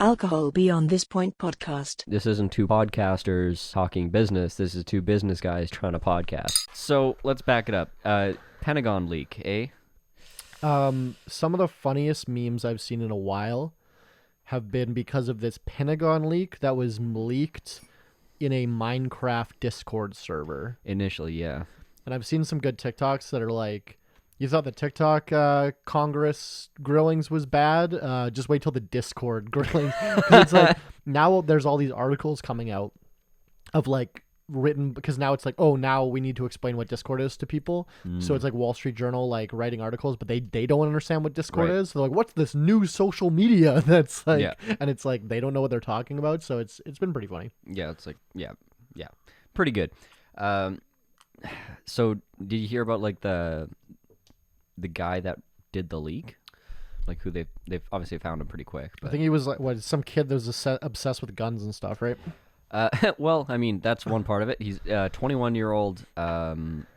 Alcohol Beyond This Point podcast. This isn't two podcasters talking business. This is two business guys trying to podcast. So let's back it up. Pentagon leak, eh? Some of the funniest memes I've seen in a while have been because of this Pentagon leak that was leaked in a Minecraft Discord server. Initially, yeah. And I've seen some good TikToks that are like, you thought the TikTok Congress grillings was bad? Just wait till the Discord grillings. Because it's like, now there's all these articles coming out of like written, because now it's like, oh, now we need to explain what Discord is to people. So it's like Wall Street Journal like writing articles, but they don't understand what Discord is. So they're like, what's this new social media that's like, and it's like they don't know what they're talking about. So it's been pretty funny. Yeah, it's like, yeah, pretty good. So did you hear about like the guy that did the leak? Like who they've obviously found him pretty quick. But... I think he was like some kid that was obsessed with guns and stuff, right? Well, I mean, that's one part of it. He's a 21-year-old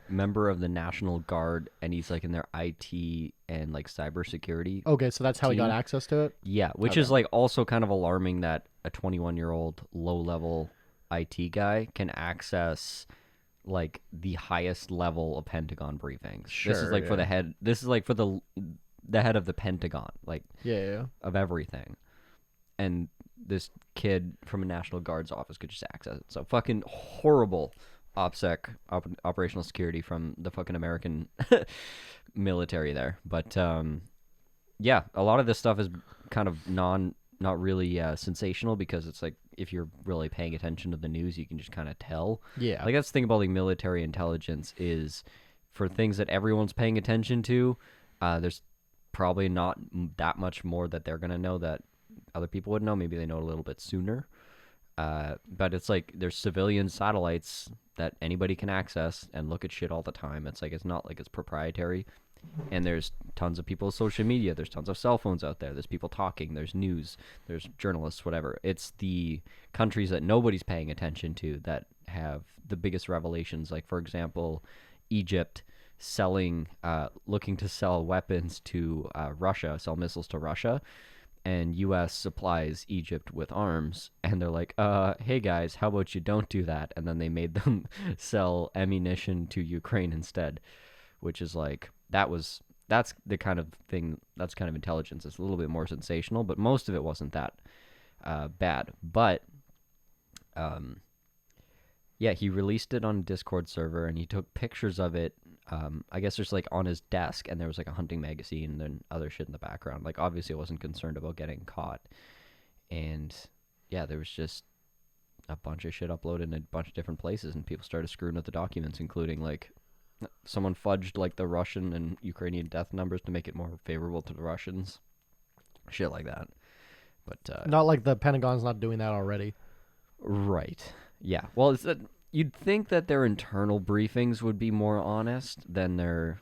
member of the National Guard, and he's like in their IT and like cybersecurity. Okay, so that's how he team. got access to it? Yeah, which is like also kind of alarming that a 21-year-old low-level IT guy can access like the highest level of Pentagon briefings. Sure, this is like for the head. This is like for the head of the Pentagon, like of everything. And this kid from a National Guard's office could just access it. So fucking horrible OPSEC, operational security from the fucking American military there. But yeah, a lot of this stuff is kind of not really sensational, because it's like if you're really paying attention to the news, you can just kind of tell. Yeah. Like that's the thing about like military intelligence is for things that everyone's paying attention to, there's probably not that much more that they're going to know that other people would know. Maybe they know a little bit sooner. But it's like there's civilian satellites that anybody can access and look at shit all the time. It's like it's not like it's proprietary. And there's tons of people's social media. There's tons of cell phones out there. There's people talking. There's news. There's journalists, whatever. It's the countries that nobody's paying attention to that have the biggest revelations. Like, for example, Egypt looking to sell weapons to Russia, sell missiles to Russia. And U.S. supplies Egypt with arms. And they're like, hey guys, how about you don't do that? And then they made them sell ammunition to Ukraine instead, which is like, that's the kind of thing, that's kind of intelligence. It's a little bit more sensational, but most of it wasn't that bad. But yeah, he released it on a Discord server, and he took pictures of it. I guess there's like on his desk, and there was like a hunting magazine and then other shit in the background. Like obviously I wasn't concerned about getting caught. And yeah, there was just a bunch of shit uploaded in a bunch of different places, and people started screwing with the documents, including like someone fudged like the Russian and Ukrainian death numbers to make it more favorable to the Russians. Shit like that. But not like the Pentagon's not doing that already. Right. Yeah. Well, it's that you'd think that their internal briefings would be more honest than their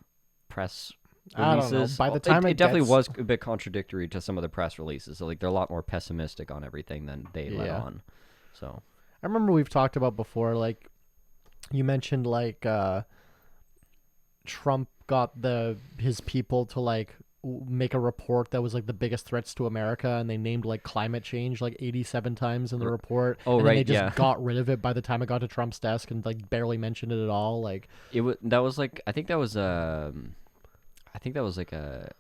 press releases. I don't know. By the time it definitely was a bit contradictory to some of the press releases. So like they're a lot more pessimistic on everything than they let on. So I remember we've talked about before, like you mentioned like Trump got his people to like make a report that was like the biggest threats to America, and they named like climate change like 87 times in the report. Oh, and right, then they just got rid of it by the time it got to Trump's desk, and like barely mentioned it at all. Like that was like I think that was like a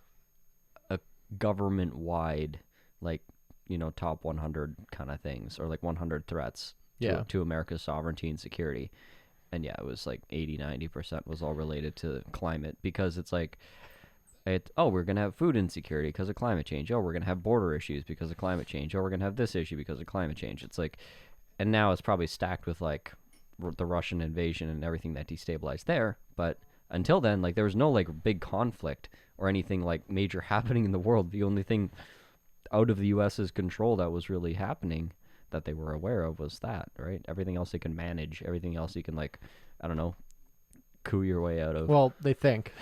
government wide, like, you know, top 100 kind of things, or like 100 threats to America's sovereignty and security. And yeah, it was like 80-90% was all related to climate, because it's like we're going to have food insecurity because of climate change. Oh, we're going to have border issues because of climate change. Oh, we're going to have this issue because of climate change. It's like, and now it's probably stacked with like the Russian invasion and everything that destabilized there. But until then, like there was no like big conflict or anything like major happening in the world. The only thing out of the U.S.'s control that was really happening that they were aware of was that, right? Everything else they can manage. Everything else you can like, I don't know, coup your way out of. Well, they think.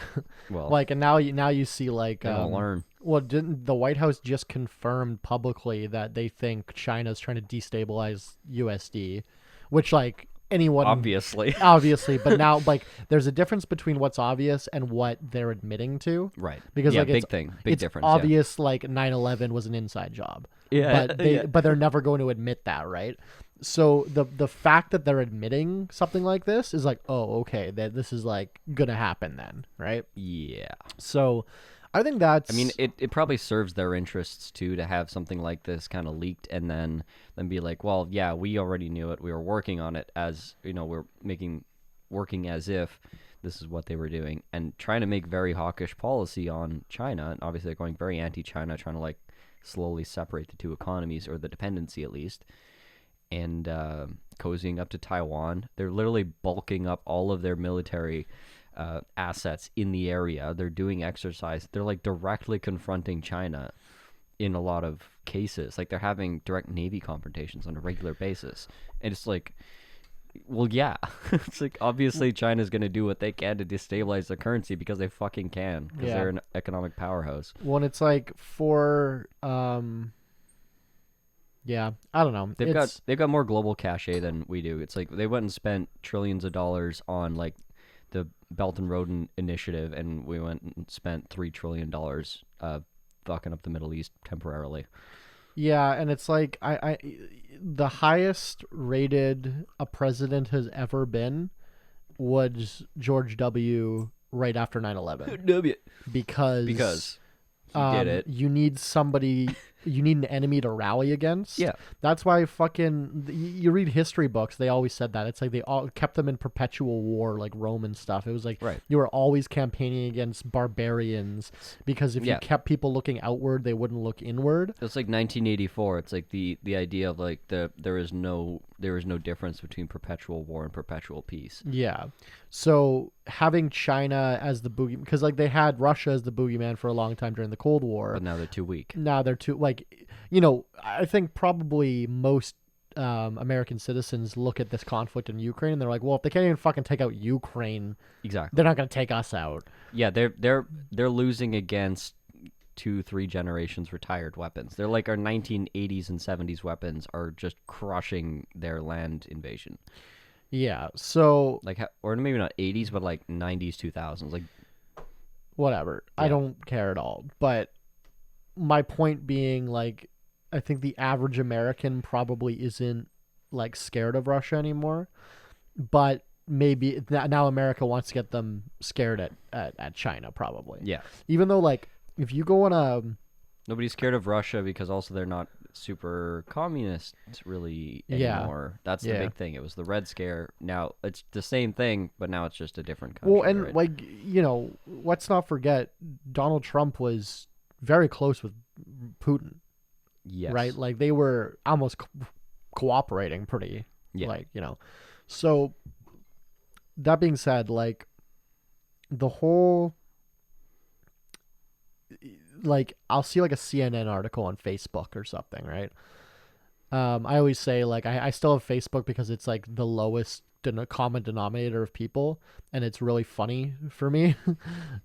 Well, like, and now you see like they'll learn. Well, didn't the White House just confirmed publicly that they think China's trying to destabilize USD, which like anyone Obviously. obviously, but now like there's a difference between what's obvious and what they're admitting to. Right. Because yeah, like big thing. Big it's difference. obvious like 9/11 was an inside job. Yeah. But they're never going to admit that, right? So the fact that they're admitting something like this is like, oh, okay, that this is like gonna happen then, right? Yeah. So I think that's I mean, it probably serves their interests too to have something like this kind of leaked and then be like, well, yeah, we already knew it. We were working on it as, we're working as if this is what they were doing and trying to make very hawkish policy on China. And obviously they're going very anti-China, trying to like slowly separate the two economies, or the dependency at least, and cozying up to Taiwan. They're literally bulking up all of their military assets in the area. They're doing exercise. They're like directly confronting China in a lot of cases. Like they're having direct Navy confrontations on a regular basis. And it's like, well, yeah. It's like obviously China's going to do what they can to destabilize their currency because they fucking can. Because they're an economic powerhouse. When it's like for yeah, I don't know. They've got more global cachet than we do. It's like they went and spent trillions of dollars on like the Belt and Road Initiative, and we went and spent $3 trillion fucking up the Middle East temporarily. Yeah, and it's like I the highest rated a president has ever been was George W. right after 9/11. Because he did it. You need somebody, you need an enemy to rally against. Yeah. That's why you read history books, they always said that. It's like they all kept them in perpetual war, like Roman stuff. It was like you were always campaigning against barbarians because if you kept people looking outward, they wouldn't look inward. It's like 1984. It's like the idea of like there is no difference between perpetual war and perpetual peace. Yeah. So having China as the boogie, because like they had Russia as the boogeyman for a long time during the Cold War. But now they're too weak. Now they're too, like, I think probably most American citizens look at this conflict in Ukraine and they're like, well, if they can't even fucking take out Ukraine, exactly, they're not going to take us out. Yeah, they're losing against 2-3 generations retired weapons. They're like our 1980s and 70s weapons are just crushing their land invasion. Yeah, so like, or maybe not 80s, but like 90s, 2000s, like whatever. Yeah. I don't care at all. But my point being, like, I think the average American probably isn't like scared of Russia anymore. But maybe now America wants to get them scared at China, probably. Yeah. Even though, like, if you go on a... Nobody's scared of Russia because also they're not super communist really anymore. That's the big thing. It was the Red Scare. Now it's the same thing, but now it's just a different country. Well, and right? like, let's not forget Donald Trump was very close with Putin. Yes. Right? Like they were almost cooperating pretty. Yeah. Like, So that being said, like the whole... Like I'll see like a CNN article on Facebook or something, right? I always say like I still have Facebook because it's like the lowest common denominator of people, and it's really funny for me.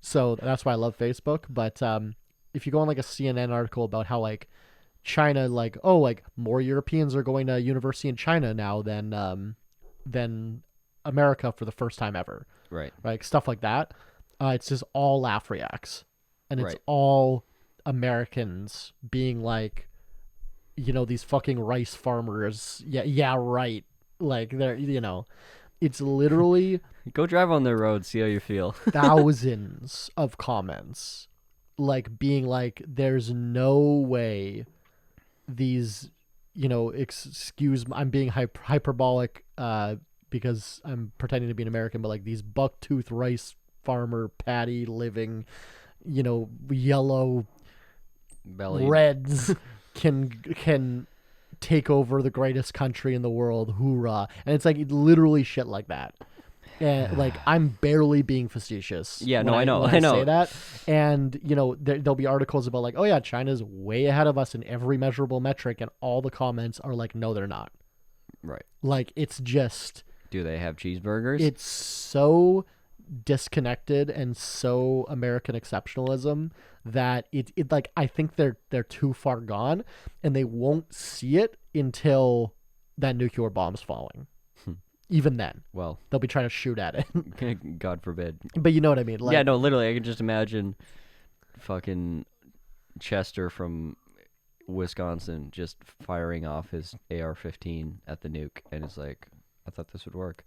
So that's why I love Facebook. But if you go on like a CNN article about how like China, like more Europeans are going to university in China now than America for the first time ever, right? Like stuff like that. It's just all laugh reacts. And it's right. all Americans being like, these fucking rice farmers. Yeah, right. Like they're, it's literally go drive on their road, see how you feel. thousands of comments, like being like, there's no way these, excuse me, I'm being hyperbolic because I'm pretending to be an American, but like these bucktooth rice farmer patty living, yellow belly Reds can take over the greatest country in the world, hoorah. And it's like literally shit like that. And like I'm barely being facetious. Yeah, no, I know. I say that. And there'll be articles about like, oh yeah, China's way ahead of us in every measurable metric, and all the comments are like, no, they're not. Right. Like it's just, do they have cheeseburgers? It's so disconnected and so American exceptionalism that it like I think they're too far gone, and they won't see it until that nuclear bomb's falling. Even then, Well, they'll be trying to shoot at it. God forbid. But you know what I mean? Like, Yeah, no, literally, I can just imagine fucking Chester from Wisconsin just firing off his AR-15 at the nuke, and it's like, I thought this would work.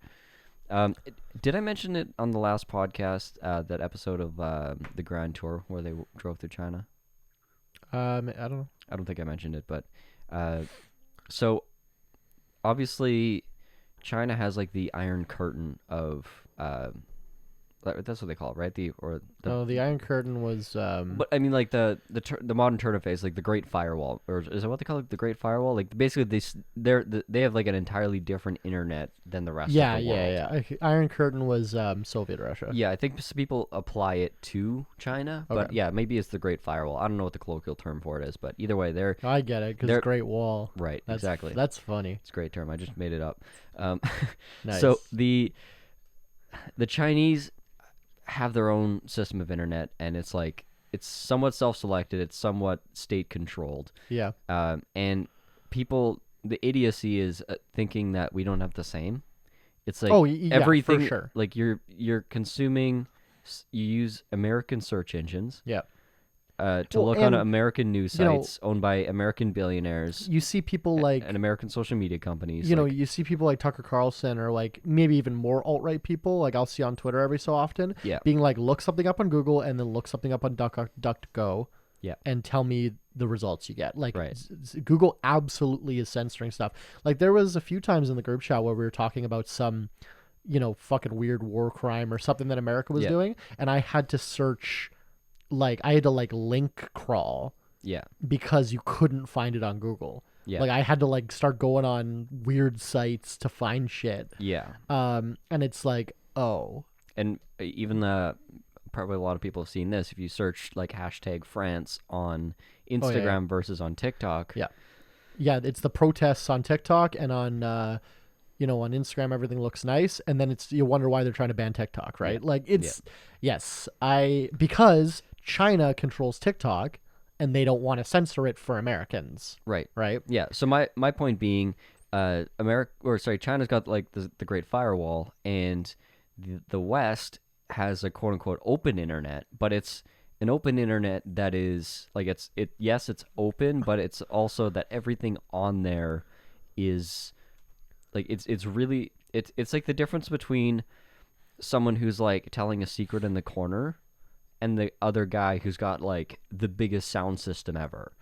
Did I mention it on the last podcast, that episode of the Grand Tour where they drove through China? I don't know. I don't think I mentioned it, but so obviously China has like the Iron Curtain of that's what they call it, right? The Iron Curtain was. But I mean, like the modern turn of phase, like the Great Firewall, or is that what they call it? The Great Firewall? Like basically, they have like an entirely different internet than the rest of the world. Yeah. Iron Curtain was Soviet Russia. Yeah, I think people apply it to China, but Okay. yeah, maybe it's the Great Firewall. I don't know what the colloquial term for it is, but either way, they're I get it because Great Wall. right. That's, Exactly. That's funny. It's a great term. I just made it up. Nice. So the Chinese have their own system of internet, and it's like it's somewhat self-selected, it's somewhat state-controlled, Yeah. and people, the idiocy is thinking that we don't have the same. It's like Yeah, everything, for sure. like you're consuming, you use American search engines, Yeah. to look on and, American news you know, sites owned by American billionaires You see people like and American social media companies. you see people like Tucker Carlson or like maybe even more alt-right people like I'll see on Twitter every so often Yeah. being like, look something up on Google and then look something up on DuckDuckGo Yeah. and tell me the results you get. Like Right. Google absolutely is censoring stuff. Like there was a few times in the group chat where we were talking about some fucking weird war crime or something that America was doing, and I had to search, like I had to like link crawl Yeah. because you couldn't find it on Google. Yeah. Like I had to like start going on weird sites to find shit. Yeah. And it's like, oh. And even probably a lot of people have seen this. If you search like hashtag France on Instagram versus on TikTok. Yeah. Yeah, it's the protests on TikTok, and on on Instagram everything looks nice, and then you wonder why they're trying to ban TikTok, right? Yeah. Like it's because China controls TikTok and they don't want to censor it for Americans. Right. Right? Yeah. So my point being, China's got like the Great Firewall, and the West has a quote unquote open internet, but it's an open internet that is like it's open, but it's also that everything on there is like it's really it's like the difference between someone who's like telling a secret in the corner and the other guy who's got like the biggest sound system ever.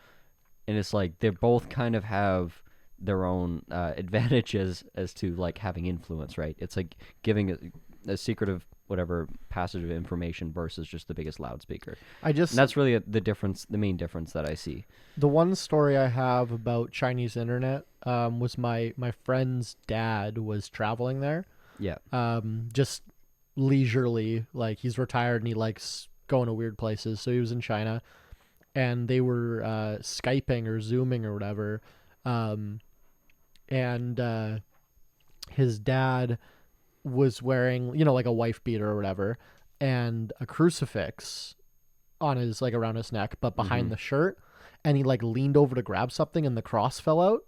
And it's like they both kind of have their own advantages as to like having influence, right? It's like giving a secretive whatever passage of information versus just the biggest loudspeaker. And that's really the main difference that I see. The one story I have about Chinese internet was my friend's dad was traveling there. Yeah. Just leisurely, like he's retired and he likes going to weird places. So he was in China, and they were Skyping or Zooming or whatever. And his dad was wearing, like a wife beater or whatever, and a crucifix on his, like around his neck, but behind the shirt. And he like leaned over to grab something and the cross fell out,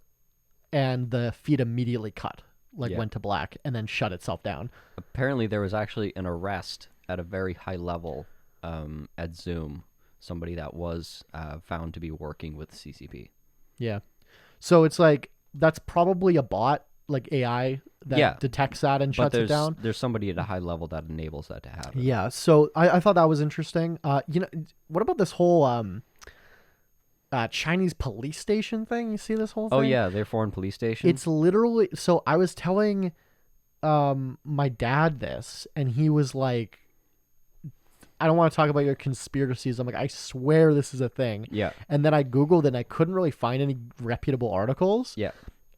and the feed immediately cut, went to black, and then shut itself down. Apparently there was actually an arrest at a very high level at Zoom, somebody that was found to be working with CCP. Yeah. So it's like, that's probably a bot, like AI that detects that and shuts it down. There's somebody at a high level that enables that to happen. Yeah. So I thought that was interesting. What about this whole Chinese police station thing? You see this whole thing? Oh yeah, their foreign police station. It's literally, so I was telling my dad this, and he was like, I don't want to talk about your conspiracies. I'm like, I swear this is a thing. Yeah. And then I Googled and I couldn't really find any reputable articles. Yeah.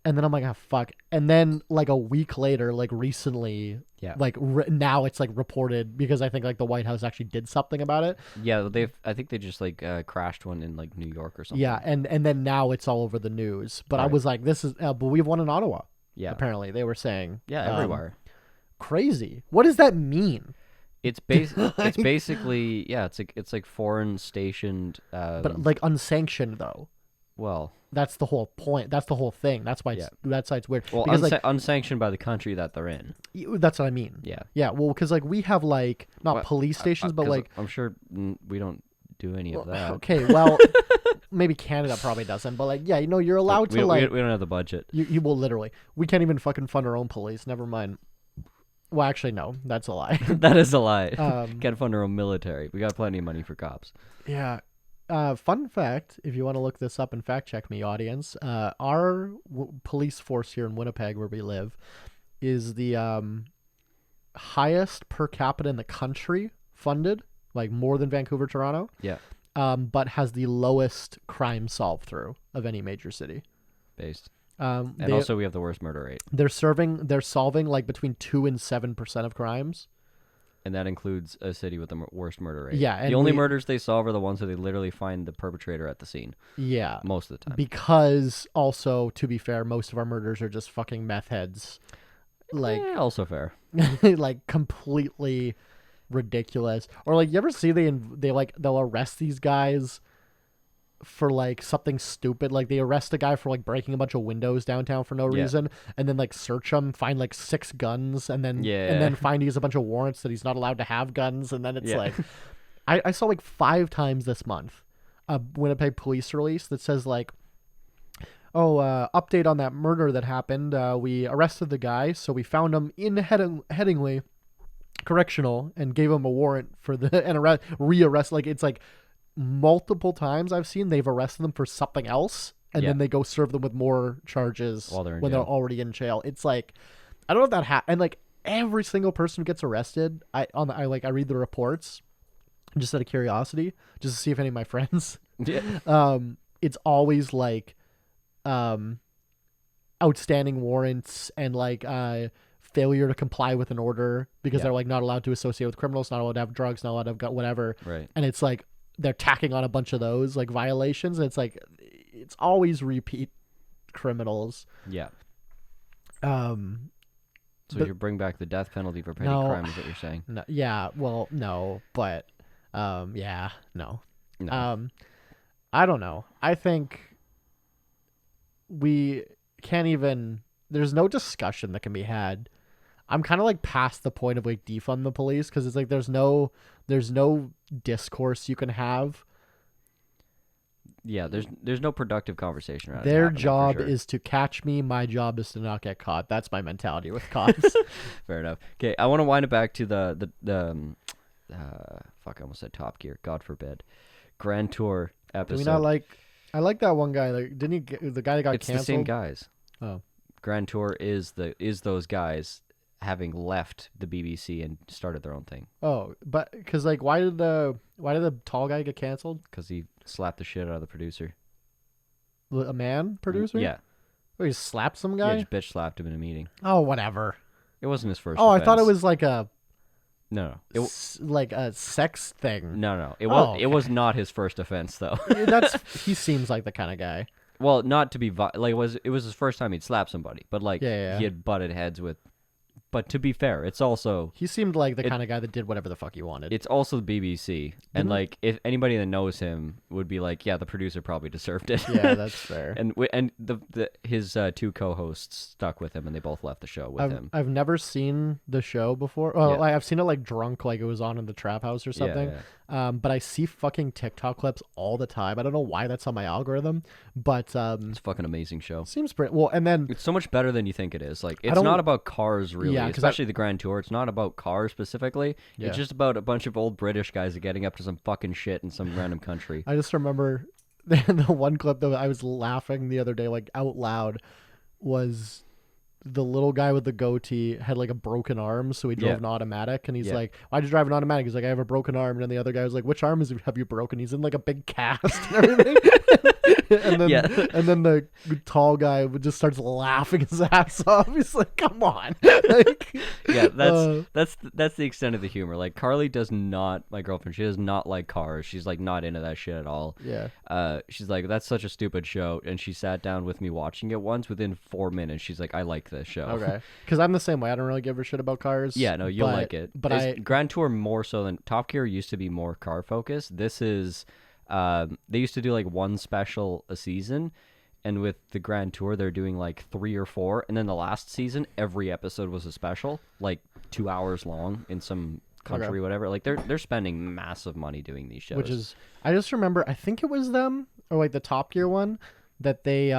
And then I'm like, oh, fuck. And then like a week later, like recently, now it's like reported, because I think like the White House actually did something about it. Yeah, I think they just like crashed one in like New York or something. Yeah, and then now it's all over the news. But I Right. was like, this is, but we have one in Ottawa. Yeah. Apparently, they were saying. Yeah, everywhere. Crazy. What does that mean? It's basically it's like foreign stationed. But like unsanctioned though. Well, That's the whole point. That's the whole thing. That's why that site's weird. well, because unsanctioned by the country that they're in. that's what I mean. Yeah. Yeah. Well, because like we have like not Well, police stations, but 'cause like I'm sure we don't do any of that. okay, well, maybe Canada probably doesn't, but like yeah, you're allowed we, to we- like we don't have the budget. you will literally. We can't even fucking fund our own police. Never mind. Well, actually, no, that's a lie. That is a lie. Um, Can't fund our own military. We got plenty of money for cops. Yeah. Fun fact, if you want to look this up and fact check me, audience, our police force here in Winnipeg, where we live, is the highest per capita in the country funded, like more than Vancouver, Toronto, Yeah. but has the lowest crime solve through of any major city. Based. And And also, we have the worst murder rate. they're solving like between 2 and 7% of crimes. And that includes a city with the worst murder rate. Yeah, The and only we- murders they solve are the ones where they literally find the perpetrator at the scene. Yeah. Most of the time. Because also, to be fair, most of our murders are just fucking meth heads. Like, Also fair. like completely ridiculous. Or like, you ever see they'll arrest these guys for like something stupid? Like they arrest a guy for like breaking a bunch of windows downtown for no Yeah. reason, and then like search him, find like 6 guns, and then Yeah. and then find he has a bunch of warrants that he's not allowed to have guns, and then it's Yeah. like, I saw like 5 times this month a Winnipeg police release that says like, update on that murder that happened. We arrested the guy, so we found him in Headingley Correctional and gave him a warrant for the and rearrest. Like it's like multiple times I've seen they've arrested them for something else, and Yeah. then they go serve them with more charges While they're in when jail. they're already in jail. It's like I don't know if that and like every single person who gets arrested, I read the reports just out of curiosity, just to see if any of my friends. Yeah. It's always like outstanding warrants and like failure to comply with an order because Yeah. they're like not allowed to associate with criminals, not allowed to have drugs, not allowed to have got whatever. Right. And it's like they're tacking on a bunch of those like violations, and it's like it's always repeat criminals. Yeah. Um So But- you bring back the death penalty for petty No. crime is what you're saying. no, yeah, well, no, but yeah, no. No. I don't know. I think we can't even. There's no discussion that can be had. I'm kind of like past the point of like defund the police because it's like there's no discourse you can have. Yeah, there's no productive conversation around it Their happening, for job sure. is to catch me. My job is to not get caught. That's my mentality with cops. Fair enough. Okay, I want to wind it back to the fuck, I almost said Top Gear. God forbid. Grand Tour Do episode. we not like? I like that one guy. Like, didn't he? The guy that got It's canceled. the same guys. Oh. Grand Tour is those guys having left the BBC and started their own thing Oh, but because like, why did the tall guy get canceled? because he slapped the shit out of the producer. A man producer? Yeah. Oh, he slapped some Yeah, guy. just bitch slapped him in a meeting. Oh, whatever. It wasn't his first. Oh, I thought it offense. was like a No. It, like a sex thing. no. It Oh, was. okay. It was not his first offense though. He seems like the kind of guy. Well, not to be like it was his first time he'd slapped somebody, but like Yeah. he had butted heads with. But to be fair, it's also He seemed like the kind of guy that did whatever the fuck he wanted. it's also the BBC, and Didn't- like if anybody that knows him would be like, yeah, the producer probably deserved it. Yeah, that's fair. and his 2 co-hosts stuck with him, and they both left the show with him. I've never seen the show before. Oh, Yeah. I've seen it like drunk, like it was on in the Trap House or something. Yeah. But I see fucking TikTok clips all the time. I don't know why that's on my algorithm, but It's a fucking amazing show. seems pretty well. And then It's so much better than you think it is. Like it's don't- not about cars really, Yeah, 'cause especially the Grand Tour. It's not about cars specifically. Yeah. It's just about a bunch of old British guys getting up to some fucking shit in some random country. I just remember the one clip that I was laughing the other day, like out loud, was the little guy with the goatee had like a broken arm, so he drove Yeah. an automatic, and he's Yeah. like, "Why'd you drive an automatic?" He's like, "I have a broken arm," and then the other guy was like, "Which arm have you broken?" He's in like a big cast and everything. and then Yeah. and then the tall guy just starts laughing his ass off. He's like, "Come on!" Like, Yeah, uh, that's the extent of the humor. Like Carly does not, my girlfriend, she does not like cars. She's like not into that shit at all. yeah. She's like, that's such a stupid show, and she sat down with me watching it once. Within 4 minutes, she's like, I like this show. Okay, because I'm the same way. I don't really give a shit about cars. Yeah, no, you'll like it. But Grand Tour more so than Top Gear used to be more car focused. This is They used to do like one special a season, and with the Grand Tour, they're doing like 3 or 4. And then the last season, every episode was a special, like 2 hours long in some country, whatever. Like they're spending massive money doing these shows. Which is, I just remember, I think it was them or like the Top Gear one that they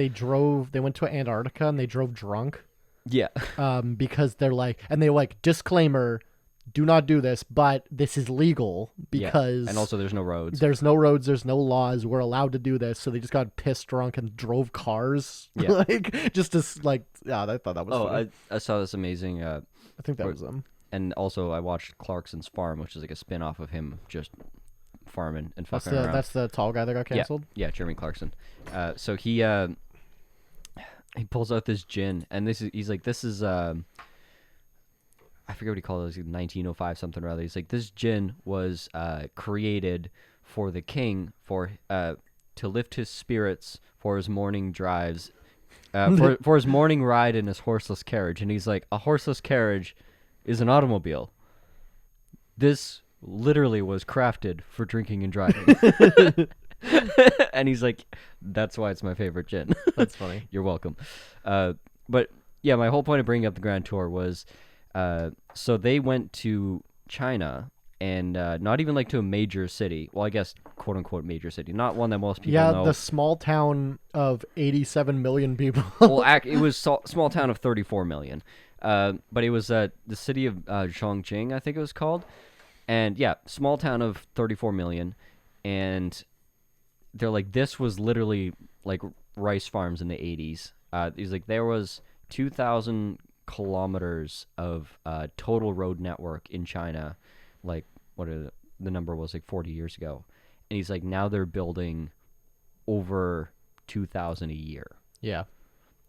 drove. They went to Antarctica and they drove drunk. Yeah. Because they're like, and they like, disclaimer, do not do this, but this is legal because and also there's no roads. There's no roads, there's no laws. We're allowed to do this. So they just got pissed drunk and drove cars. Yeah. Like just to like, yeah, I thought that was funny. I saw this amazing I think that was them. And also I watched Clarkson's Farm, which is like a spin-off of him just farming and fucking around. That's the tall guy that got canceled? Yeah, Jeremy Clarkson. So he pulls out this gin, and he's like, this is I forget what he called it. It was 1905 something or other. He's like, this gin was created for the king to lift his spirits for his morning drives, for his morning ride in his horseless carriage. And he's like, a horseless carriage is an automobile. This literally was crafted for drinking and driving. And he's like, that's why it's my favorite gin. That's funny. You're welcome. But yeah, my whole point of bringing up the Grand Tour was, so they went to China and not even like to a major city. Well, I guess quote unquote major city, not one that most people know. Yeah, the small town of 87 million people. Well, it was small town of 34 million. But it was the city of Chongqing, I think it was called. And yeah, small town of 34 million. And they're like, this was literally like rice farms in the 80s. He's like, there was 2,000 kilometers of total road network in China, like the number was like 40 years ago. And he's like, now they're building over 2,000 a year. Yeah.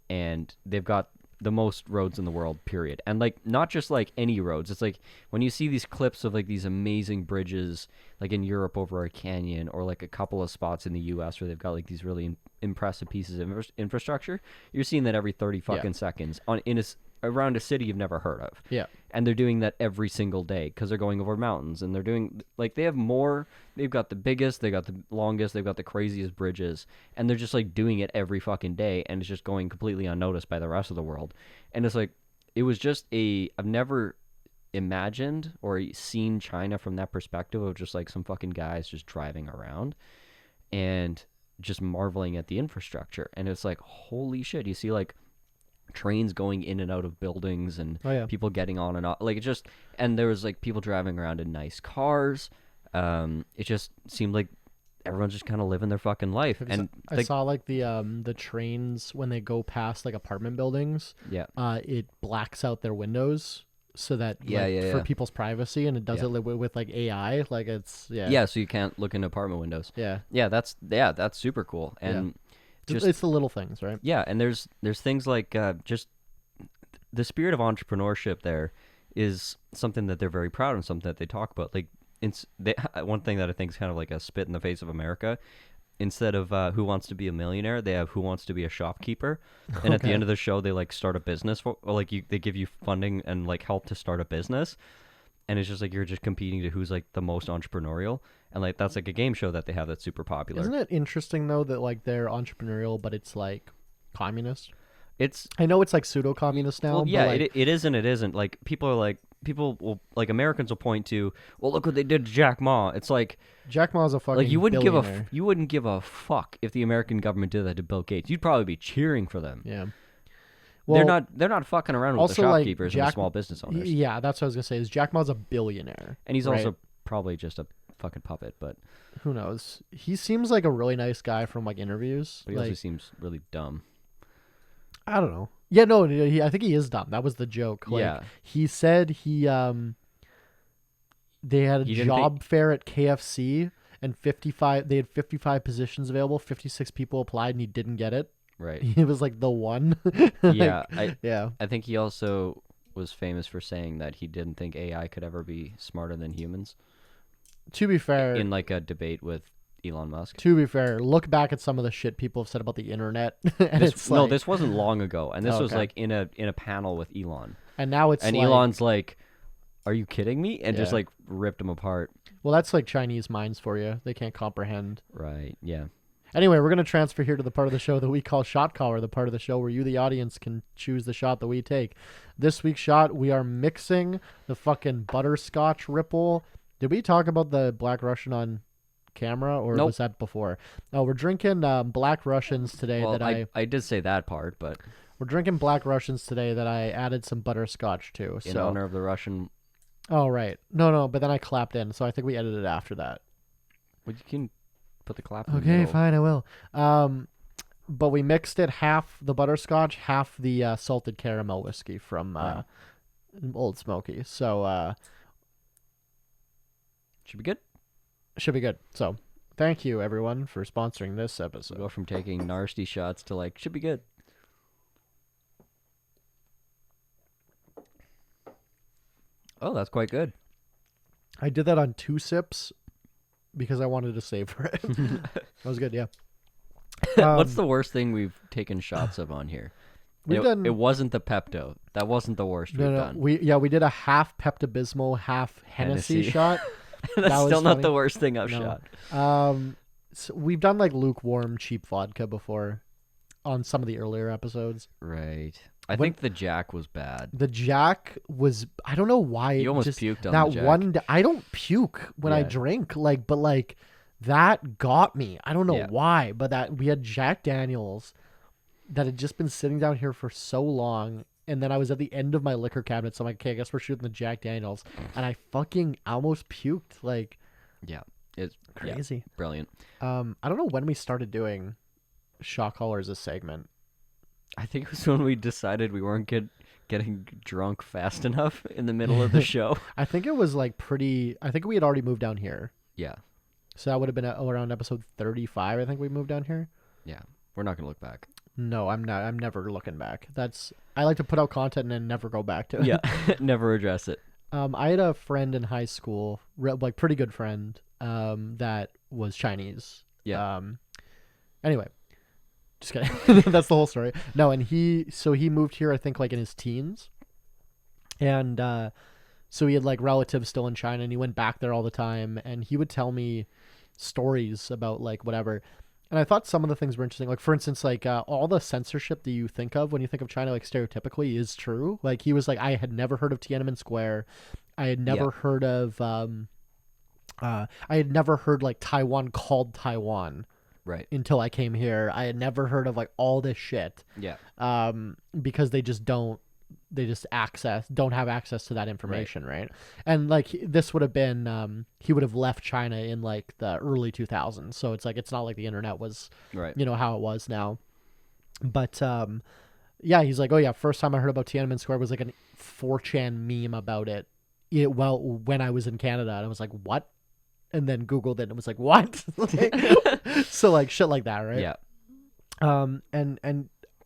And they've got the most roads in the world, period. And like, not just like any roads. It's like when you see these clips of like these amazing bridges, like in Europe over a canyon, or like a couple of spots in the US where they've got like these really impressive pieces of infrastructure, you're seeing that every 30 fucking seconds around a city you've never heard of. Yeah. And they're doing that every single day because they're going over mountains, and they're doing like, they've got the biggest, they got the longest, they've got the craziest bridges, and they're just like doing it every fucking day, and it's just going completely unnoticed by the rest of the world. And it's like, it was just I've never imagined or seen China from that perspective of just like some fucking guys just driving around and just marveling at the infrastructure. And it's like, holy shit, you see like trains going in and out of buildings and people getting on and off, like it just, and there was like people driving around in nice cars. It just seemed like everyone's just kind of living their fucking life. And I saw like the trains when they go past like apartment buildings, it blacks out their windows so that for people's privacy, and it does it with like AI, like it's so you can't look in apartment windows. That's super cool. And it's the little things, right? Yeah, and there's things like just the spirit of entrepreneurship there is something that they're very proud of, and something that they talk about. Like, one thing that I think is kind of like a spit in the face of America. Instead of Who Wants to Be a Millionaire, they have Who Wants to Be a Shopkeeper. And at the end of the show, they like start a business, they give you funding and like help to start a business. And it's just like, you're just competing to who's like the most entrepreneurial. And like, that's like a game show that they have that's super popular. Isn't it interesting though that like they're entrepreneurial, but it's like communist? I know it's like pseudo-communist now. Well, yeah, but like, it is and it isn't. Like, people will, like, Americans will point to, well, look what they did to Jack Ma. It's like, Jack Ma's a fucking like, you wouldn't billionaire. give a fuck if the American government did that to Bill Gates. You'd probably be cheering for them. Yeah. Well, they're not fucking around with the shopkeepers and the small business owners. Yeah, that's what I was gonna say. Is Jack Ma's a billionaire, and he's also probably just a fucking puppet. But who knows? He seems like a really nice guy from like interviews. But he also seems really dumb. I don't know. Yeah, no, I think he is dumb. That was the joke. Like, he said they had a job fair at KFC, and they had 55 positions available. 56 people applied, and he didn't get it. Right. He was like the one. I think he also was famous for saying that he didn't think AI could ever be smarter than humans. To be fair, in like a debate with Elon Musk. To be fair, look back at some of the shit people have said about the internet, and this wasn't long ago, and this was like in a panel with Elon. And now it's Elon's like, "Are you kidding me?" And just like ripped him apart. Well, that's like Chinese minds for you. They can't comprehend. Right. Yeah. Anyway, we're going to transfer here to the part of the show that we call Shot Caller, the part of the show where you, the audience, can choose the shot that we take. This week's shot, we are mixing the fucking butterscotch ripple. Did we talk about the Black Russian on camera, or Nope. was that before? No, we're drinking Black Russians today. Well, that I did say that part, but We're drinking Black Russians today that I added some butterscotch to. in honor of the Russian, Oh, right. No, but then I clapped in, so I think we edited after that. well, you can put the clap. In the Okay, middle. fine, I will. But we mixed it, half the butterscotch, half the salted caramel whiskey from Old Smoky. So Should be good. should be good. So thank you, everyone, for sponsoring this So episode. go from taking nasty shots to like should be good. Oh, that's quite good. I did that on 2 sips because I wanted to savor it. That was good, yeah. What's the worst thing we've taken shots of on here? We've done... It wasn't the Pepto. That wasn't the worst we've done. We did a half Pepto-Bismol, half Hennessy shot. That's That was still not funny. the worst thing I've No. shot. So we've done like lukewarm, cheap vodka before on some of the earlier episodes. Right. I When- think the Jack was bad. The Jack was, I don't know why. You it almost just, puked on that the Jack. one. I don't puke when I Yeah. drink, but that got me. I don't know Yeah. why, but that we had Jack Daniels that had just been sitting down here for so long. And then I was at the end of my liquor cabinet. So I'm like, okay, I guess we're shooting the Jack Daniels. And I fucking almost puked. Like, Yeah. It's crazy. brilliant. I don't know when we started doing Shot Caller as a segment. I think it was when we decided we weren't getting drunk fast enough in the middle of the show. I think it was like I think we had already moved down here. Yeah. So that would have been around episode 35. I think we moved down here. Yeah. We're not going to look back. No, I'm not. I'm never looking back. I like to put out content and then never go back to it. Yeah. Never address it. I had a friend in high school, like pretty good friend, that was Chinese. Yeah. Anyway, just kidding. That's the whole story. No, and he moved here, I think, like in his teens, and so he had like relatives still in China, and he went back there all the time, and he would tell me stories about like whatever. And I thought some of the things were interesting. Like, for instance, like all the censorship that you think of when you think of China, like stereotypically, is true. Like, he was like, I had never heard of Tiananmen Square. I had never heard of, I had never heard like Taiwan called Taiwan Right. until I came here. I had never heard of like all this shit. Yeah. Because they just don't have access to that information, right? And like this would have been he would have left China in like the early 2000s, so it's like it's not like the internet was Right. how it was now. But yeah, he's like, oh yeah, first time I heard about Tiananmen Square was like a 4chan meme about it. When I was in Canada, and I was like, what? And then Googled it and it was like, what? So like shit like that, right? Yeah. And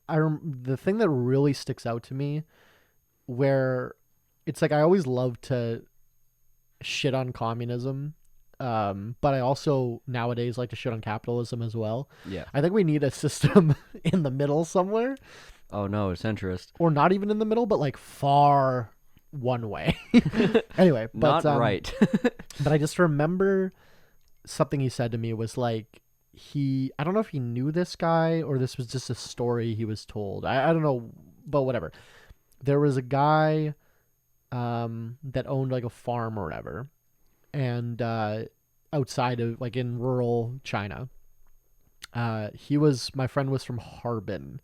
the thing that really sticks out to me, where it's like I always love to shit on communism, but I also nowadays like to shit on capitalism as well. Yeah. I think we need a system in the middle somewhere, Oh no, centrist. or not even in the middle, but like far one way. Anyway, but Not right. But I just remember something he said to me was like, I don't know if he knew this guy or this was just a story he was told. I don't know, but whatever. There was a guy that owned like a farm or whatever, and outside of like in rural China. My friend was from Harbin,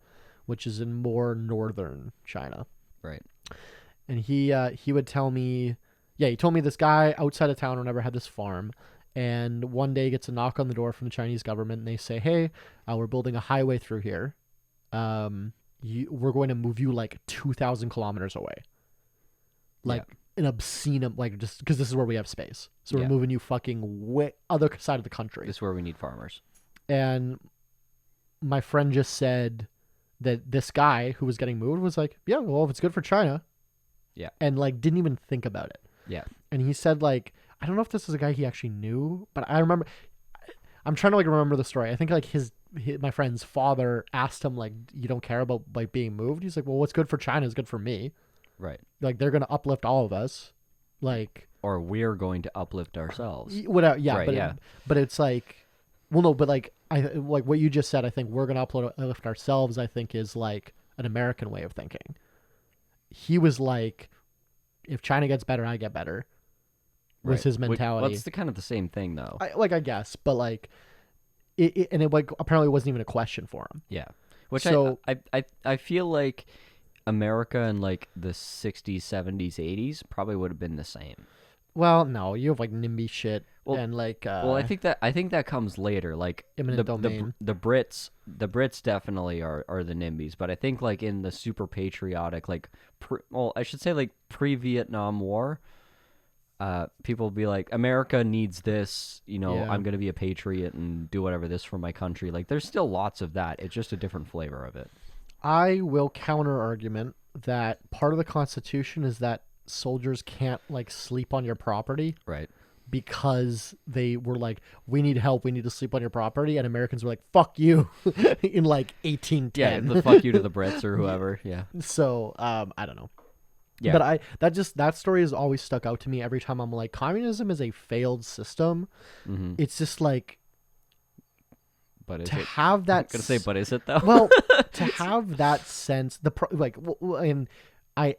which is in more northern China. Right. And he would tell me, he told me this guy outside of town or whatever had this farm, and one day gets a knock on the door from the Chinese government, and they say, hey, we're building a highway through here. We're going to move you like 2,000 kilometers away. Like an obscene, like just because this is where we have space. So we're moving you fucking other side of the country. This is where we need farmers. And my friend just said that this guy who was getting moved was like, yeah, well, if it's good for China. Yeah. And like didn't even think about it. Yeah. And he said like, I don't know if this is a guy he actually knew, but I remember, I'm trying to like remember the story. I think like my friend's father asked him like, you don't care about like being moved? He's like, well, what's good for China is good for me. Right. Like they're going to uplift all of us. Like, or we're going to uplift ourselves. Whatever, yeah, Right, but yeah. but it's like, well, no, but like like what you just said. I think we're gonna uplift ourselves. I think is like an American way of thinking. He was like, if China gets better, I get better. Was Right. his mentality? Well, it's kind of the same thing, though. I guess, but like, it like apparently wasn't even a question for him. Yeah. Which So- I feel like America in like the 60s, 70s, 80s probably would have been the same. Well, no, you have like NIMBY shit Well- and like. Well, I think that comes later. Like Eminent domain. the Brits definitely are the NIMBYs, but I think like in the super patriotic, like I should say like pre-Vietnam War, people be like, America needs this, Yeah. I'm gonna be a patriot and do whatever this for my country. Like there's still lots of that. It's just a different flavor of it. I will counter argument that part of the Constitution is that soldiers can't like sleep on your property Right. because they were like, we need help, we need to sleep on your property, and Americans were like, fuck you, in like 1810. Yeah, the fuck you to the Brits or whoever. Yeah. So I don't know. Yeah. But that story has always stuck out to me every time I'm like, communism is a failed system. Mm-hmm. It's just like But is to it? have that. I'm gonna say, but is it though? Well, to have that sense, and I,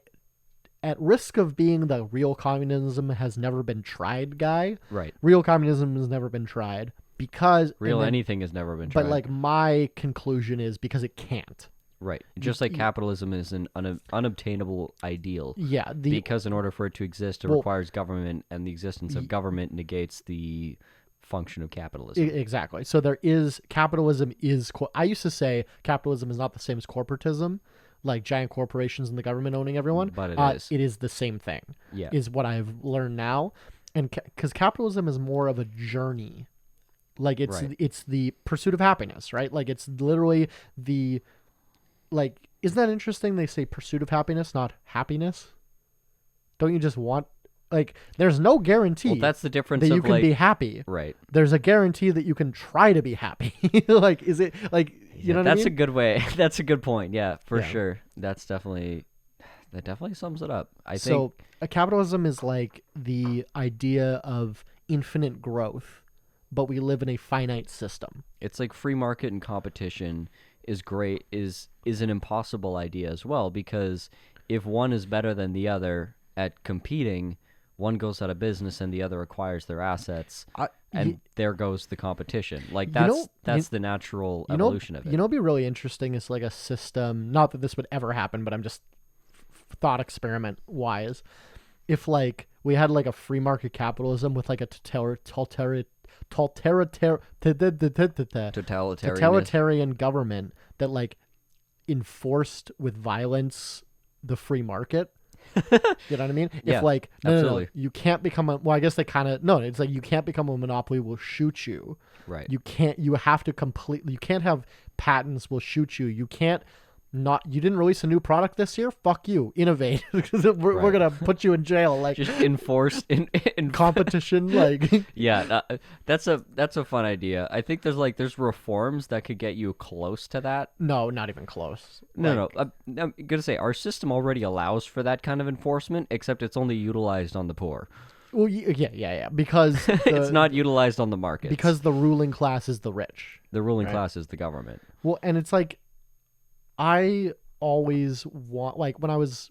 at risk of being the real communism has never been tried guy. Right. Real communism has never been tried because Real and then- anything has never been tried. But like my conclusion is because it can't. Right. Just like capitalism is an unobtainable ideal. Yeah. Because in order for it to exist, it requires government, and the existence of government negates the function of capitalism. Exactly. So there is capitalism is. I used to say capitalism is not the same as corporatism, like giant corporations and the government owning everyone. But it is. It is the same thing. Yeah. Is what I've learned now, and because capitalism is more of a journey, like it's the pursuit of happiness, right? Like it's literally the. Like, isn't that interesting? They say pursuit of happiness, not happiness. Don't you just want, like, there's no guarantee Well, that's the difference that of you can like, be happy. right. There's a guarantee that you can try to be happy. Like, is it like, you know what I mean? That's a good way. That's a good point. Yeah, for Yeah. sure. That definitely sums it up. I So think. a capitalism is like the idea of infinite growth, but we live in a finite system. It's like free market and competition is great, is an impossible idea as well, because if one is better than the other at competing, one goes out of business and the other acquires their assets, and there goes the competition. Like that's the natural evolution of it. You know, what'd be really interesting is like a system. Not that this would ever happen, but I'm just thought experiment wise. If like we had like a free market capitalism with like a totalitarian government that like enforced with violence the free market. You know what I mean? Yeah, if like no, absolutely. you can't become a, well, I guess they kind of, no, it's like you can't become a monopoly, we'll shoot you. Right. You have to completely, you can't have patents, will shoot you. You can't you didn't release a new product this year? Fuck you. Innovate. Because we're going to put you in jail. Like Just enforce in competition. Like, yeah, that's a fun idea. I think there's reforms that could get you close to that. no, not even close. No. I'm gonna say our system already allows for that kind of enforcement, except it's only utilized on the poor. Well, yeah. Because It's not utilized on the market. because the ruling class is the rich. the ruling right. class is the government. Well, and it's like, I always want, like when I was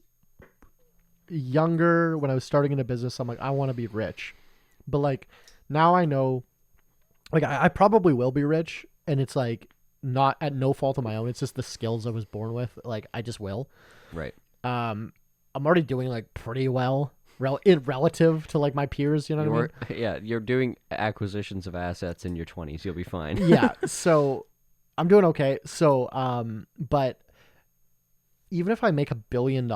younger, when I was starting in a business, I'm like, I want to be rich. But like now I know, like I probably will be rich, and it's like not at no fault of my own. It's just the skills I was born with. Like I just will. Right. I'm already doing like pretty well relative to like my peers. You know what I mean? Yeah, you're doing acquisitions of assets in your 20s. You'll be fine. Yeah. So I'm doing okay. So, but even if I make $1 billion,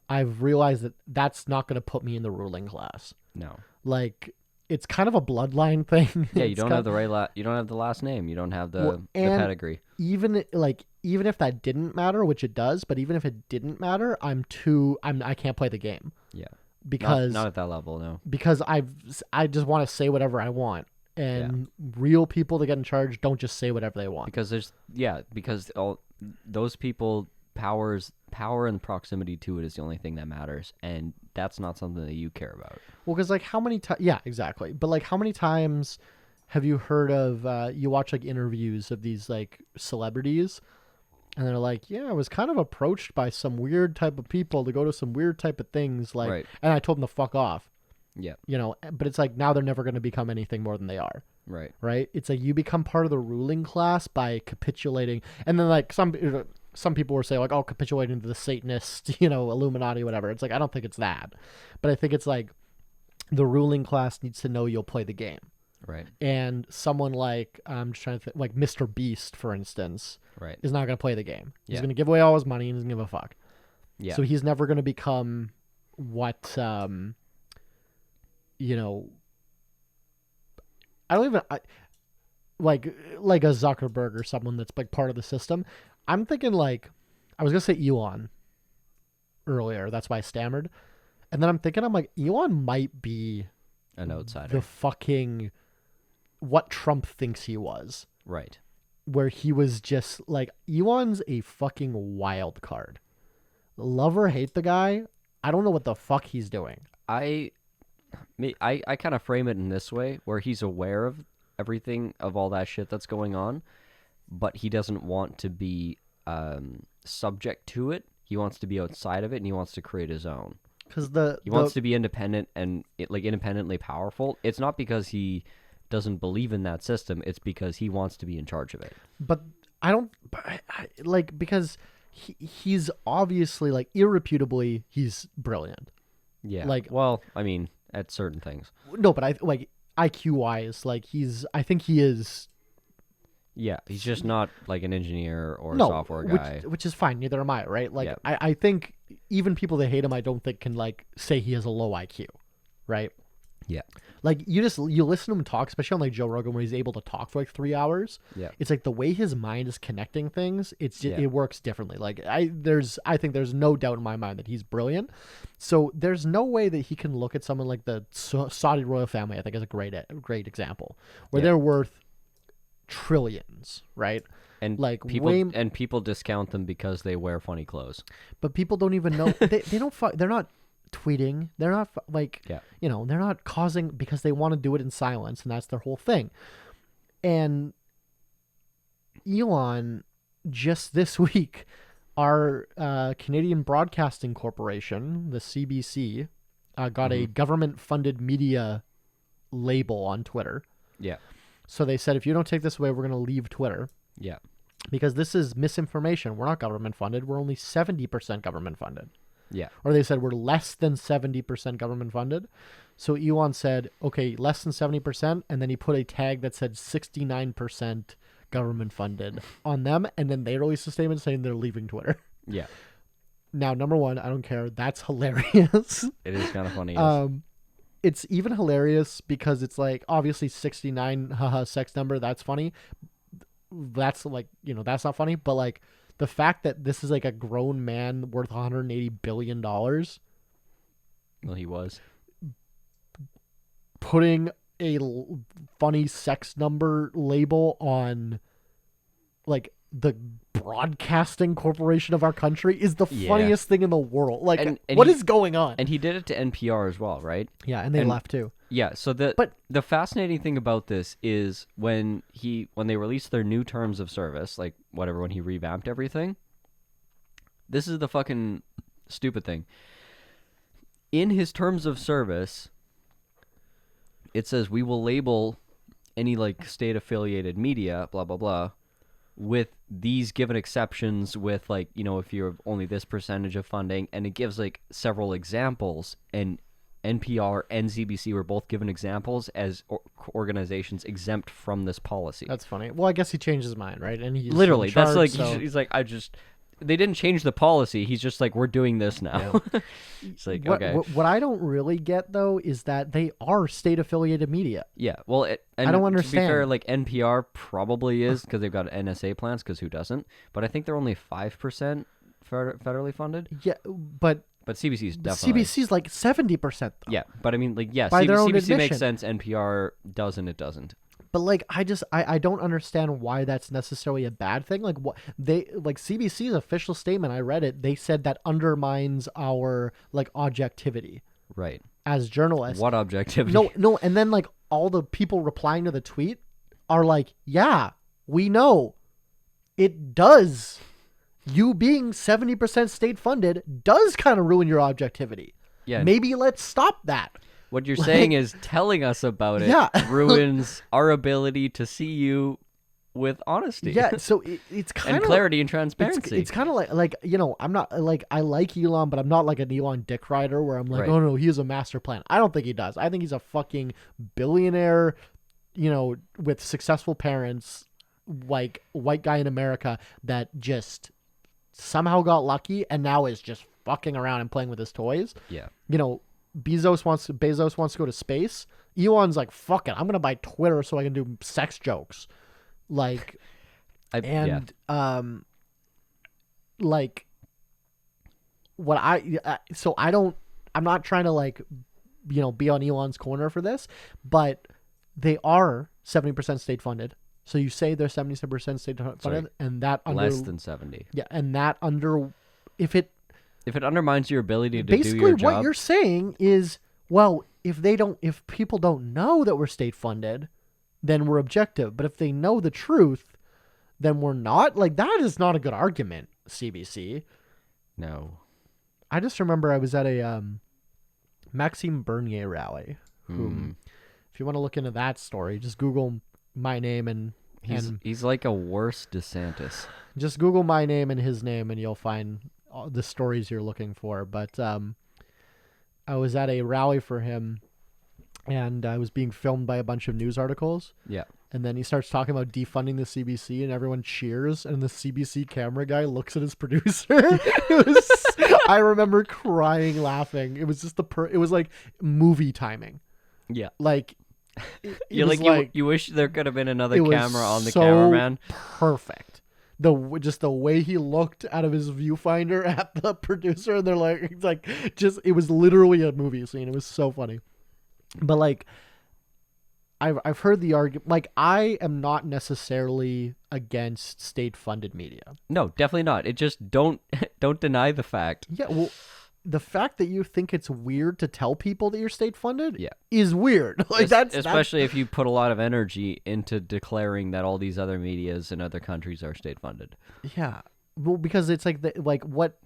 I've realized that that's not going to put me in the ruling class. No. Like, it's kind of a bloodline thing. Yeah, you don't have the you don't have the last name. You don't have the pedigree. Even if that didn't matter, which it does, but even if it didn't matter, I can't play the game. Yeah. Because not at that level, no. Because I just want to say whatever I want. And real people that get in charge don't just say whatever they want. Because because all those people power power and proximity to it is the only thing that matters, and that's not something that you care about. Well, because like how many times? Yeah, exactly. But like how many times have you heard of? You watch like interviews of these like celebrities, and they're like, "Yeah, I was kind of approached by some weird type of people to go to some weird type of things, like, Right. and I told them to fuck off." Yeah. You know, but it's like now they're never going to become anything more than they are. Right. Right? It's like you become part of the ruling class by capitulating, and then like some people were saying like, "Oh, capitulating to the Satanist, Illuminati, whatever." It's like I don't think it's that, but I think it's like the ruling class needs to know you'll play the game. Right. And someone like I'm just trying to think, like Mr. Beast, for instance, Right. is not going to play the game. He's Yeah. going to give away all his money and doesn't give a fuck. Yeah. So he's never going to become what I don't even like a Zuckerberg or someone that's like part of the system. I'm thinking like I was gonna say Elon earlier. That's why I stammered. And then I'm thinking I'm like Elon might be An outsider. the fucking what Trump thinks he was. Right. Where he was just like Elon's a fucking wild card. Love or hate the guy, I don't know what the fuck he's doing. I kind of frame it in this way, where he's aware of everything, of all that shit that's going on, but he doesn't want to be subject to it. He wants to be outside of it, and he wants to create his own. Because He wants to be independent and independently powerful. It's not because he doesn't believe in that system. It's because he wants to be in charge of it. But I don't like because he's obviously like irrefutably he's brilliant. Yeah. Like, well, I mean, at certain things. No, but I like IQ wise, like I think he is. Yeah, he's just not like an engineer or a No, software guy. which is fine. Neither am I, right? Like Yeah. I think even people that hate him, I don't think can like say he has a low IQ, right? Yeah. Like you listen to him talk, especially on like Joe Rogan, where he's able to talk for like 3 hours. Yeah. It's like the way his mind is connecting things. It's just, Yeah. it works differently. Like I think there's no doubt in my mind that he's brilliant. So there's no way that he can look at someone like the Saudi royal family. I think is a great example where Yeah. they're worth trillions, right? And like people discount them because they wear funny clothes. But people don't even know they don't. They're not tweeting. They're not Yeah. they're not causing because they want to do it in silence, and that's their whole thing. And Elon, just this week, our Canadian Broadcasting Corporation, the CBC, got a government-funded media label on Twitter. Yeah. So they said, if you don't take this away, we're going to leave Twitter. Yeah. Because this is misinformation. We're not government funded. We're only 70% government funded. Yeah. Or they said we're less than 70% government funded. So Elon said, okay, less than 70%. And then he put a tag that said 69% government funded on them. And then they released a statement saying they're leaving Twitter. Yeah. Now, number one, I don't care. That's hilarious. It is kind of funny. Yes. It's even hilarious because it's like, obviously 69, haha, sex number. That's funny. That's like, that's not funny. But like the fact that this is like a grown man worth $180 billion. Well, he was. Putting a funny sex number label on like the broadcasting corporation of our country is the funniest thing in the world. Like, and what is going on? And he did it to NPR as well, right? Yeah, and they left too. Yeah, so the fascinating thing about this is when they released their new terms of service, like whatever, when he revamped everything, this is the fucking stupid thing. In his terms of service, it says we will label any like state affiliated media, blah blah blah, with these given exceptions, with like, if you're only this percentage of funding, and it gives like several examples, and NPR and CBC were both given examples as organizations exempt from this policy. That's funny. Well, I guess he changed his mind, right? And he's literally, in charge, that's like, so... he's like, they didn't change the policy. He's just like, we're doing this now. Yeah. It's like, what, okay. What I don't really get though is that they are state affiliated media. Yeah, well, I don't understand. To be fair, like NPR probably is because they've got NSA plans. Because who doesn't? But I think they're only 5% federally funded. Yeah, but CBC is definitely CBC's like 70%. Yeah, but I mean, like, yeah, By their own CBC admission. makes sense. NPR doesn't. It doesn't. But like, I don't understand why that's necessarily a bad thing. Like what they like CBC's official statement, I read it. They said that undermines our like objectivity Right. as journalists. What objectivity? No, and then like all the people replying to the tweet are like, yeah, we know it does. You being 70% state funded does kind of ruin your objectivity. Yeah. Maybe let's stop that. What you're saying is telling us about it Yeah. ruins our ability to see you with honesty. Yeah, so it's kind and of clarity and transparency. It's kind of like I'm not like I like Elon, but I'm not like an Elon dick rider where I'm like, Right. oh no, he has a master plan. I don't think he does. I think he's a fucking billionaire, with successful parents, like white guy in America that just somehow got lucky and now is just fucking around and playing with his toys. Yeah. Bezos wants to go to space. Elon's like, fuck it, I'm gonna buy Twitter so I can do sex jokes. Like, like what I'm not trying to like, be on Elon's corner for this, but they are 70% state funded. So you say they're 70% state funded, Sorry, and that under less than 70. Yeah, and that under if it undermines your ability to do basically your job. what you're saying is, well, if people don't know that we're state funded, then we're objective. But if they know the truth, then we're not. Like, that is not a good argument, CBC. No. I just remember I was at a Maxime Bernier rally. Whom, if you want to look into that story, just Google my name and he's like a worse DeSantis. just Google my name and his name, and you'll find all the stories you're looking for. But I was at a rally for him, and I was being filmed by a bunch of news articles. Yeah. And then he starts talking about defunding the CBC, and everyone cheers, and the CBC camera guy looks at his producer. I remember crying, laughing. It was just it was like movie timing. Yeah. Like, You you wish there could have been another it was camera on the so cameraman. Perfect. Just the way he looked out of his viewfinder at the producer, and they're like, it was literally a movie scene. It was so funny. But like, I've heard the argument. Like, I am not necessarily against state-funded media. No, definitely not. It just don't deny the fact. Yeah, well, the fact that you think it's weird to tell people that you're state-funded, Yeah. is weird. Like, especially if you put a lot of energy into declaring that all these other medias in other countries are state-funded. Yeah, well, because it's like what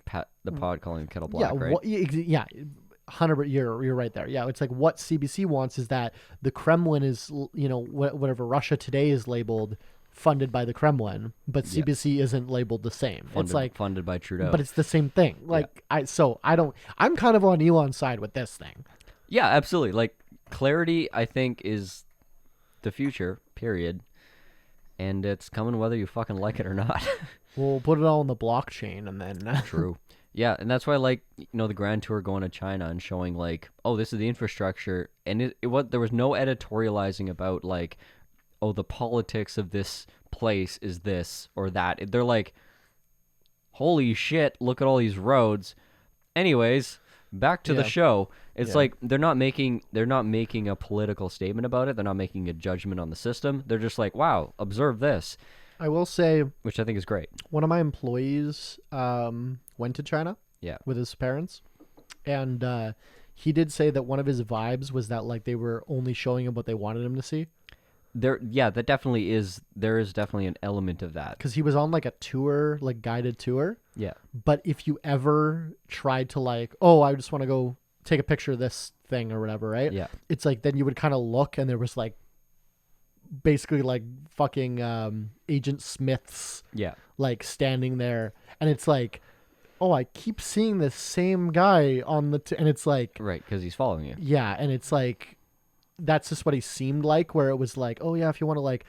The pod calling the kettle black, yeah, right? Yeah. 100%, you're right there. Yeah, it's like what CBC wants is that the Kremlin is, whatever Russia Today is labeled funded by the Kremlin, but CBC isn't labeled the same. It's like funded by Trudeau. but it's the same thing. Like, I'm kind of on Elon's side with this thing. Yeah, absolutely. Like, clarity, I think, is the future, period. And it's coming whether you fucking like it or not. We'll put it all on the blockchain, and then True. Yeah, and that's why I like, the Grand Tour going to China and showing, like, oh, this is the infrastructure. And there was no editorializing about, like, oh, the politics of this place is this or that. They're like, holy shit, look at all these roads. Anyways, back to the show. It's like they're not making a political statement about it. They're not making a judgment on the system. They're just like, wow, observe this. I will say, which I think is great. One of my employees went to China with his parents, and he did say that one of his vibes was that, like, they were only showing him what they wanted him to see. There is definitely an element of that. Because he was on, like, a tour, like, guided tour. Yeah. But if you ever tried to, like, oh, I just want to go take a picture of this thing or whatever, right? Yeah. It's like, then you would kind of look, and there was, like, basically, like, fucking Agent Smiths, like, standing there, and it's like, oh, I keep seeing the same guy on and it's like, right, because he's following you. Yeah, and it's like, that's just what he seemed like, where it was like, oh yeah, if you want to, like,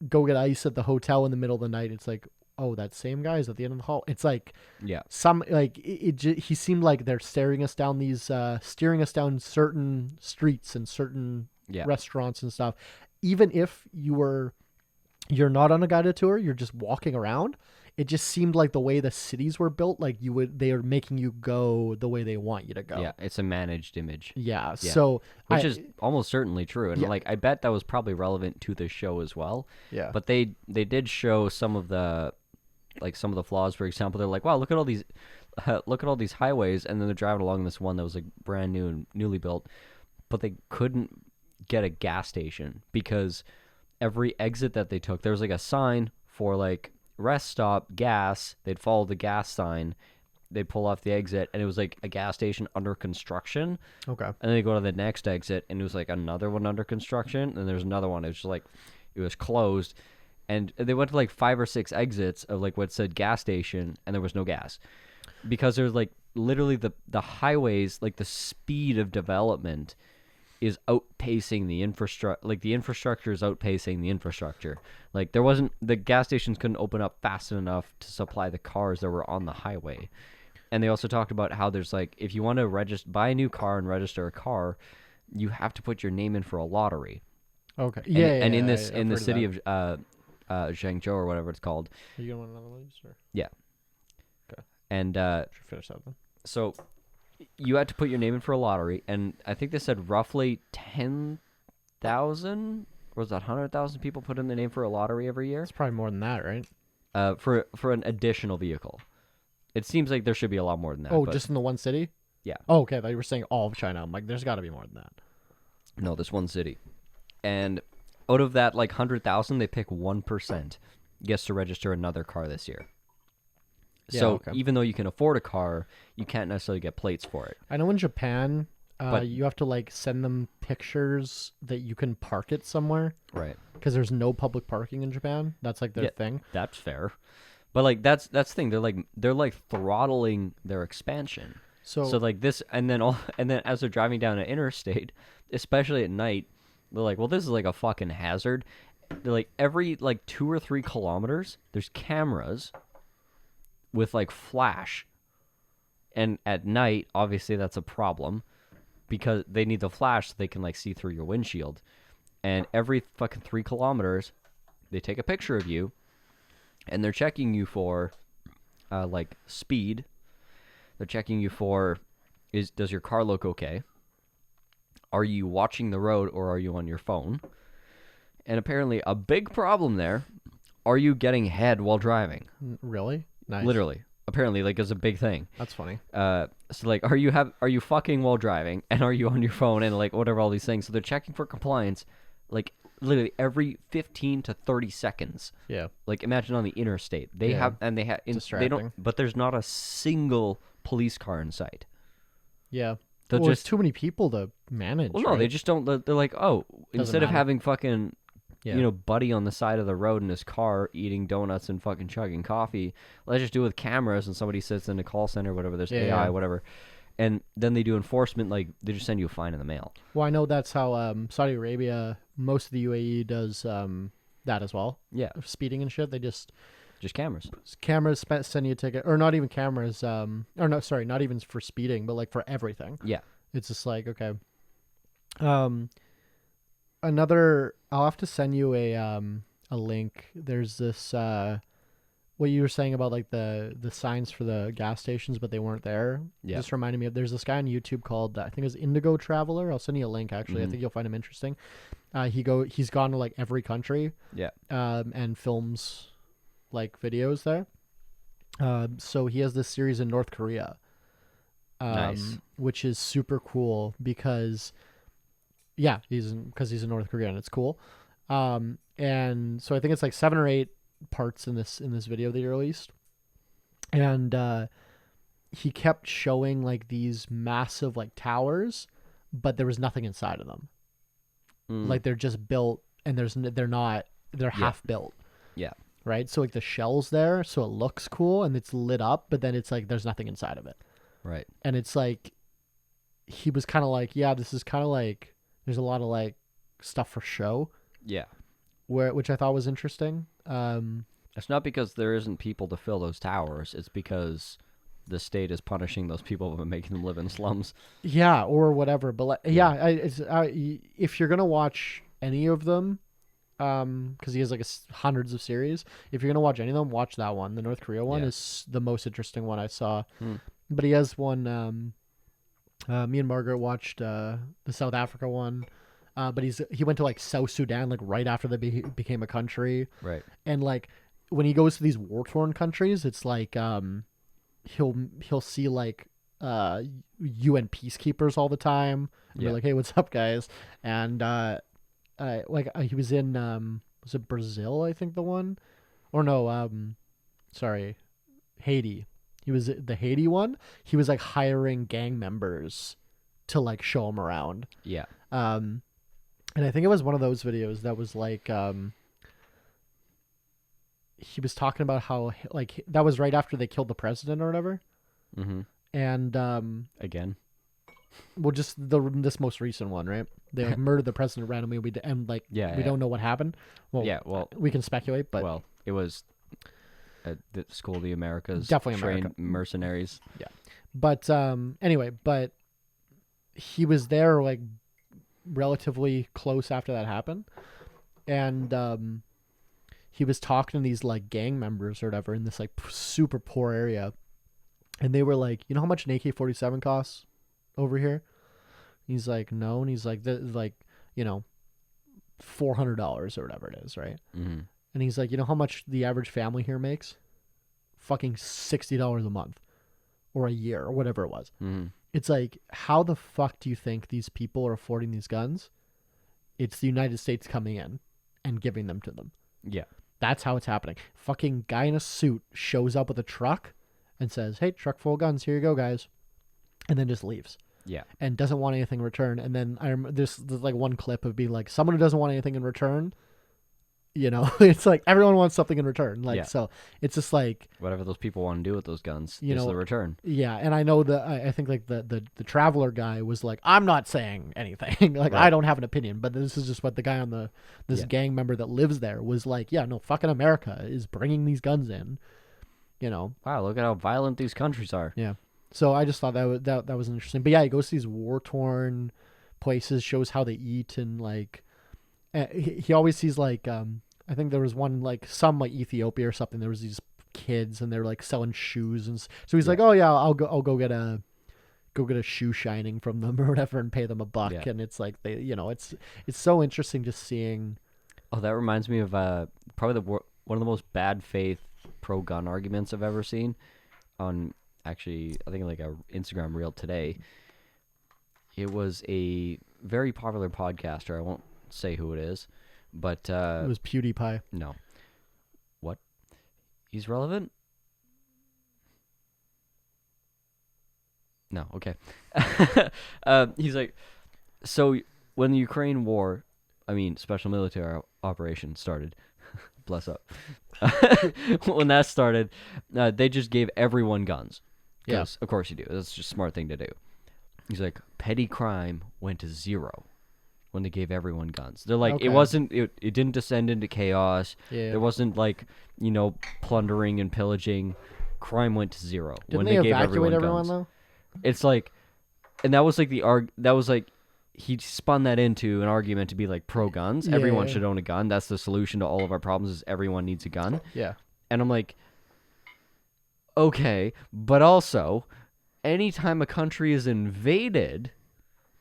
go get ice at the hotel in the middle of the night, it's like, oh, that same guy is at the end of the hall. It's like, some, like, he seemed like they're steering us down certain streets and certain restaurants and stuff. Even if you're not on a guided tour, you're just walking around, it just seemed like the way the cities were built, like they are making you go the way they want you to go. Yeah, it's a managed image. Yeah. Yeah. So Which is almost certainly true. And Yeah. like I bet that was probably relevant to the show as well. yeah. But they did show some of the flaws. For example, they're like, wow, look at all these highways, and then they're driving along this one that was like brand new and newly built, but they couldn't get a gas station because every exit that they took, there was like a sign for like rest stop, gas. They'd follow the gas sign, they'd pull off the exit, and it was like a gas station under construction. Okay. And then they go to the next exit, and it was like another one under construction, and there's another one. It was just like it was closed, and they went to like 5 or 6 exits of like what said gas station, and there was no gas because there's like literally the highways, like the speed of development is outpacing the infrastructure. Like the infrastructure is outpacing the infrastructure. Like the gas stations couldn't open up fast enough to supply the cars that were on the highway. And they also talked about how there's like, if you want to buy a new car and register a car, you have to put your name in for a lottery. Okay. And in I've the heard city that. of Zhengzhou or whatever it's called. Are you gonna want another one? Or? Yeah. Okay. And Should finish that then. so you had to put your name in for a lottery, and I think they said roughly 10,000, or was that 100,000 people put in their name for a lottery every year? It's probably more than that, right? For an additional vehicle. It seems like there should be a lot more than that. Oh, but just in the one city? Yeah. Oh, okay. I thought you were saying all of China. I'm like, there's got to be more than that. No, this one city. And out of that, like 100,000, they pick 1% gets to register another car this year. Yeah, So okay. even though you can afford a car, you can't necessarily get plates for it. I know in Japan, But- you have to like send them pictures that you can park it somewhere Right. because there's no public parking in Japan. That's like their Yeah. thing. That's fair. But like that's the thing. They're like throttling their expansion. So, So like this, and then as they're driving down an interstate, especially at night, they're like, well, this is like a fucking hazard. They're like every like 2 or 3 kilometers, there's cameras with like flash, and at night, obviously that's a problem because they need the flash so they can like see through your windshield. And every fucking 3 kilometers, they take a picture of you, and they're checking you for like speed. They're checking you for does your car look okay? Are you watching the road or are you on your phone? And apparently a big problem there, are you getting head while driving? really? Nice. Literally. Apparently like it's a big thing. That's funny. So like are you fucking while driving, and are you on your phone, and like whatever, all these things. So they're checking for compliance like literally every 15 to 30 seconds. Yeah. Like imagine on the interstate. They Yeah. they Distracting. don't, but there's not a single police car in sight. Yeah. They'll Well, just it's too many people to manage. Well, no, right? they just don't. They're like, oh, instead of matter. having fucking, Yeah. Buddy on the side of the road in his car eating donuts and fucking chugging coffee, let's just do it with cameras, and somebody sits in a call center, whatever, there's Yeah, AI, yeah. whatever. And then they do enforcement, like they just send you a fine in the mail. Well, I know that's how Saudi Arabia, most of the UAE does that as well. Yeah, Speeding and shit. They just cameras. cameras send you a ticket, or not even cameras. Or no, sorry, not even for speeding, but like for everything. Yeah. It's just like, okay. I'll have to send you a link. There's this what you were saying about like the signs for the gas stations, but they weren't there. Yeah. Just reminded me of, there's this guy on YouTube called, I think it's Indigo Traveler. I'll send you a link actually. I Mhm. think you'll find him interesting. He's gone to like every country Yeah. and films like videos there. So he has this series in North Korea. Nice. Which is super cool because he's in North Korea, and it's cool. And so I think it's like 7 or 8 parts in this video that he released. And he kept showing like these massive like towers, but there was nothing inside of them. Mm. Like they're just built, and they're half built. Yeah. Right? So like the shell's there, so it looks cool and it's lit up, but then it's like there's nothing inside of it. Right. And it's like, he was kind of like, yeah, this is kind of like, there's a lot of like stuff for show, Yeah. which I thought was interesting. It's not because there isn't people to fill those towers. It's because the state is punishing those people by making them live in slums. Yeah, or whatever. But like, if you're gonna watch any of them, because he has like hundreds of series. If you're gonna watch any of them, watch that one. The North Korea one is the most interesting one I saw. But he has one. Me and Margaret watched the South Africa one. But he went to like South Sudan like right after they became a country. Right. And like when he goes to these war-torn countries, it's like he'll see like UN peacekeepers all the time. And be like, hey, what's up, guys? And he was in was it Brazil? I think the one, or no, sorry, Haiti. He was the Haiti one. He was like hiring gang members to like show him around. Yeah. And I think it was one of those videos that was like he was talking about how like that was right after they killed the president or whatever. Mm-hmm. And again. Well, just this most recent one, right? They like, murdered the president randomly. We don't know what happened. Well, we can speculate, but it was at the School of the Americas. Definitely trained America. mercenaries. Yeah, but anyway, but he was there like relatively close after that happened, and he was talking to these like gang members or whatever in this like super poor area, and they were like, you know how much an AK-47 costs over here? He's like, no. And he's like, $400 or whatever it is, right? Mm-hmm. And he's like, you know how much the average family here makes? Fucking $60 a month or a year or whatever it was. Mm-hmm. It's like, how the fuck do you think these people are affording these guns? It's the United States coming in and giving them to them. Yeah. That's how it's happening. Fucking guy in a suit shows up with a truck and says, hey, truck full of guns. Here you go, guys. And then just leaves. Yeah. And doesn't want anything in return. And then there's like one clip of being like, someone who doesn't want anything in return, it's like everyone wants something in return. Like, so it's just like whatever those people want to do with those guns is the return. Yeah. And I know that I think like the traveler guy was like, I'm not saying anything. Like, right. I don't have an opinion, but this is just what the guy on this gang member that lives there was like, yeah, no, fucking America is bringing these guns in, Wow. Look at how violent these countries are. Yeah. So I just thought that was interesting. But yeah, he goes to these war-torn places, shows how they eat, and like he always sees like I think there was one like some like Ethiopia or something. There was these kids and they're like selling shoes, and so he's like, oh yeah, I'll go get a shoe shining from them or whatever and pay them $1. And it's like they it's so interesting just seeing. Oh, that reminds me of probably one of the most bad faith pro-gun arguments I've ever seen on. Actually, I think like a Instagram reel today. It was a very popular podcaster. I won't say who it is, but it was PewDiePie. No. What? He's relevant? No. Okay. He's like, so when the Ukraine war, special military operation started. Bless up. When that started, they just gave everyone guns. Yes, of course you do. That's just a smart thing to do. He's like, petty crime went to 0 when they gave everyone guns. They're like, it didn't descend into chaos. Yeah. There wasn't like, plundering and pillaging. Crime went to 0 when they gave evacuate everyone guns. Though? It's like, and that was like he spun that into an argument to be like pro-guns. Yeah, everyone should own a gun. That's the solution to all of our problems is everyone needs a gun. Yeah. And I'm like, okay, but also, anytime a country is invaded,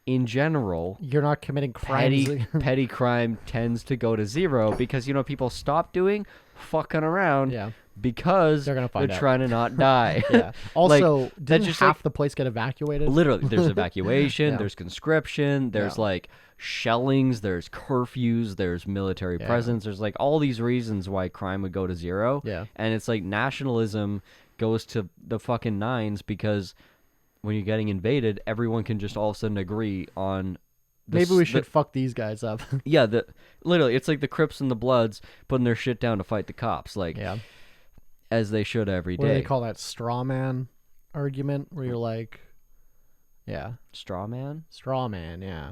in general, you're not committing crimes. Petty crime tends to go to 0 because, people stop doing fucking around because they're trying to not die. Yeah. Also, didn't half the place get evacuated? Literally, there's evacuation, there's conscription, there's like shellings, there's curfews, there's military presence, there's like all these reasons why crime would go to 0. Yeah. And it's like nationalism goes to the fucking nines because when you're getting invaded, everyone can just all of a sudden agree on. Maybe we should fuck these guys up. Yeah, literally, it's like the Crips and the Bloods putting their shit down to fight the cops, like as they should every day. What do they call that? Straw man argument, where you're like, straw man,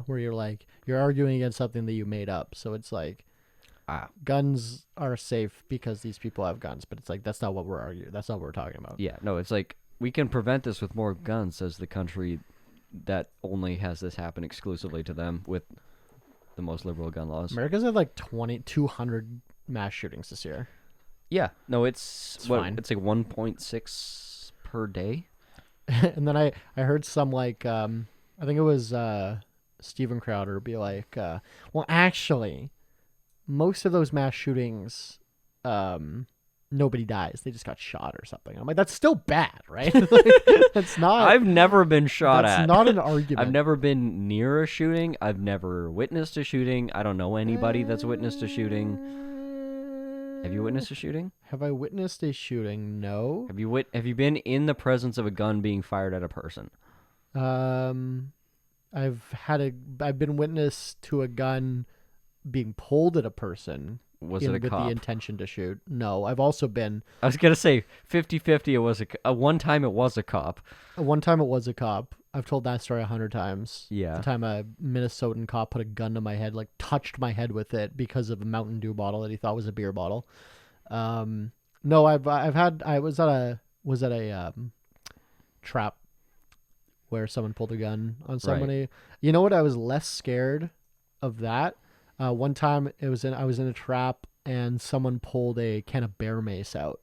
where you're like you're arguing against something that you made up. So it's like, guns are safe because these people have guns, but it's like that's not what we're arguing. That's not what we're talking about. Yeah, no, it's like we can prevent this with more guns, says the country that only has this happen exclusively to them with the most liberal gun laws. America's had like 200 mass shootings this year. Yeah, no, it's fine. It's like 1.6 per day. And then I heard some like I think it was Steven Crowder be like, well, actually, most of those mass shootings, nobody dies. They just got shot or something. I'm like, that's still bad, right? Like, that's not. I've never been shot at. That's not an argument. I've never been near a shooting. I've never witnessed a shooting. I don't know anybody that's witnessed a shooting. Have you witnessed a shooting? Have I witnessed a shooting? No. Have you been in the presence of a gun being fired at a person? I've been witness to a gun being pulled at a person. Was it a with cop? the intention to shoot? No, I've also been. I was gonna say 50-50. It was one time it was a cop. One time it was a cop. I've told that story 100 times. Yeah. The time a Minnesotan cop put a gun to my head, like touched my head with it because of a Mountain Dew bottle that he thought was a beer bottle. No, I was at a trap where someone pulled a gun on somebody. Right. You know what? I was less scared of that. One time I was in a trap and someone pulled a can of bear mace out.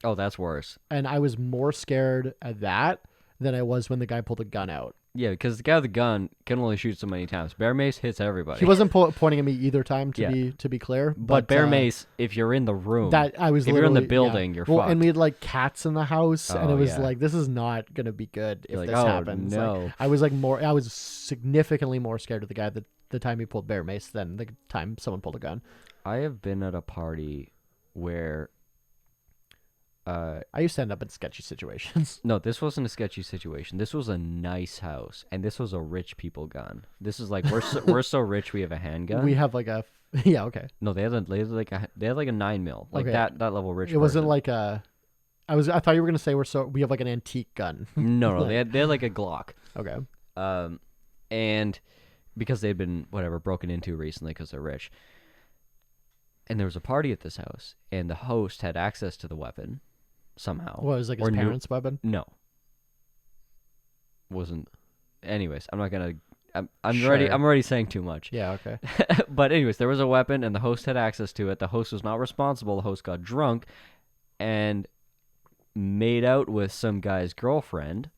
Oh, that's worse. And I was more scared at that than I was when the guy pulled a gun out. Yeah, because the guy with the gun can only shoot so many times. Bear mace hits everybody. He wasn't pointing at me either time to be clear. But bear mace, if you're in the room, that I was if you're in the literally- building, you're well, fucked. and we had like cats in the house, and it Oh, was yeah. like, this is not gonna be good if You're like, this oh, happens. no. Like, I was significantly more scared of the guy the time he pulled bear mace than the time someone pulled a gun. I have been at a party where I used to end up in sketchy situations. no, this wasn't a sketchy situation. This was a nice house, and this was a rich people gun. This is like we're so rich we have a handgun. We have like a yeah, okay. No, they had like a 9mm, like Okay. that level rich. It wasn't person. like a. I thought you were gonna say we have like an antique gun. no, they had like a Glock. Okay. And because they'd been broken into recently because they're rich. And there was a party at this house, and the host had access to the weapon somehow. What, it was like his Or knew- parents' weapon? No. Wasn't. Anyways, I'm not gonna. I'm Sure. already saying too much. Yeah, okay. But anyways, there was a weapon, and the host had access to it. The host was not responsible. The host got drunk, and made out with some guy's girlfriend.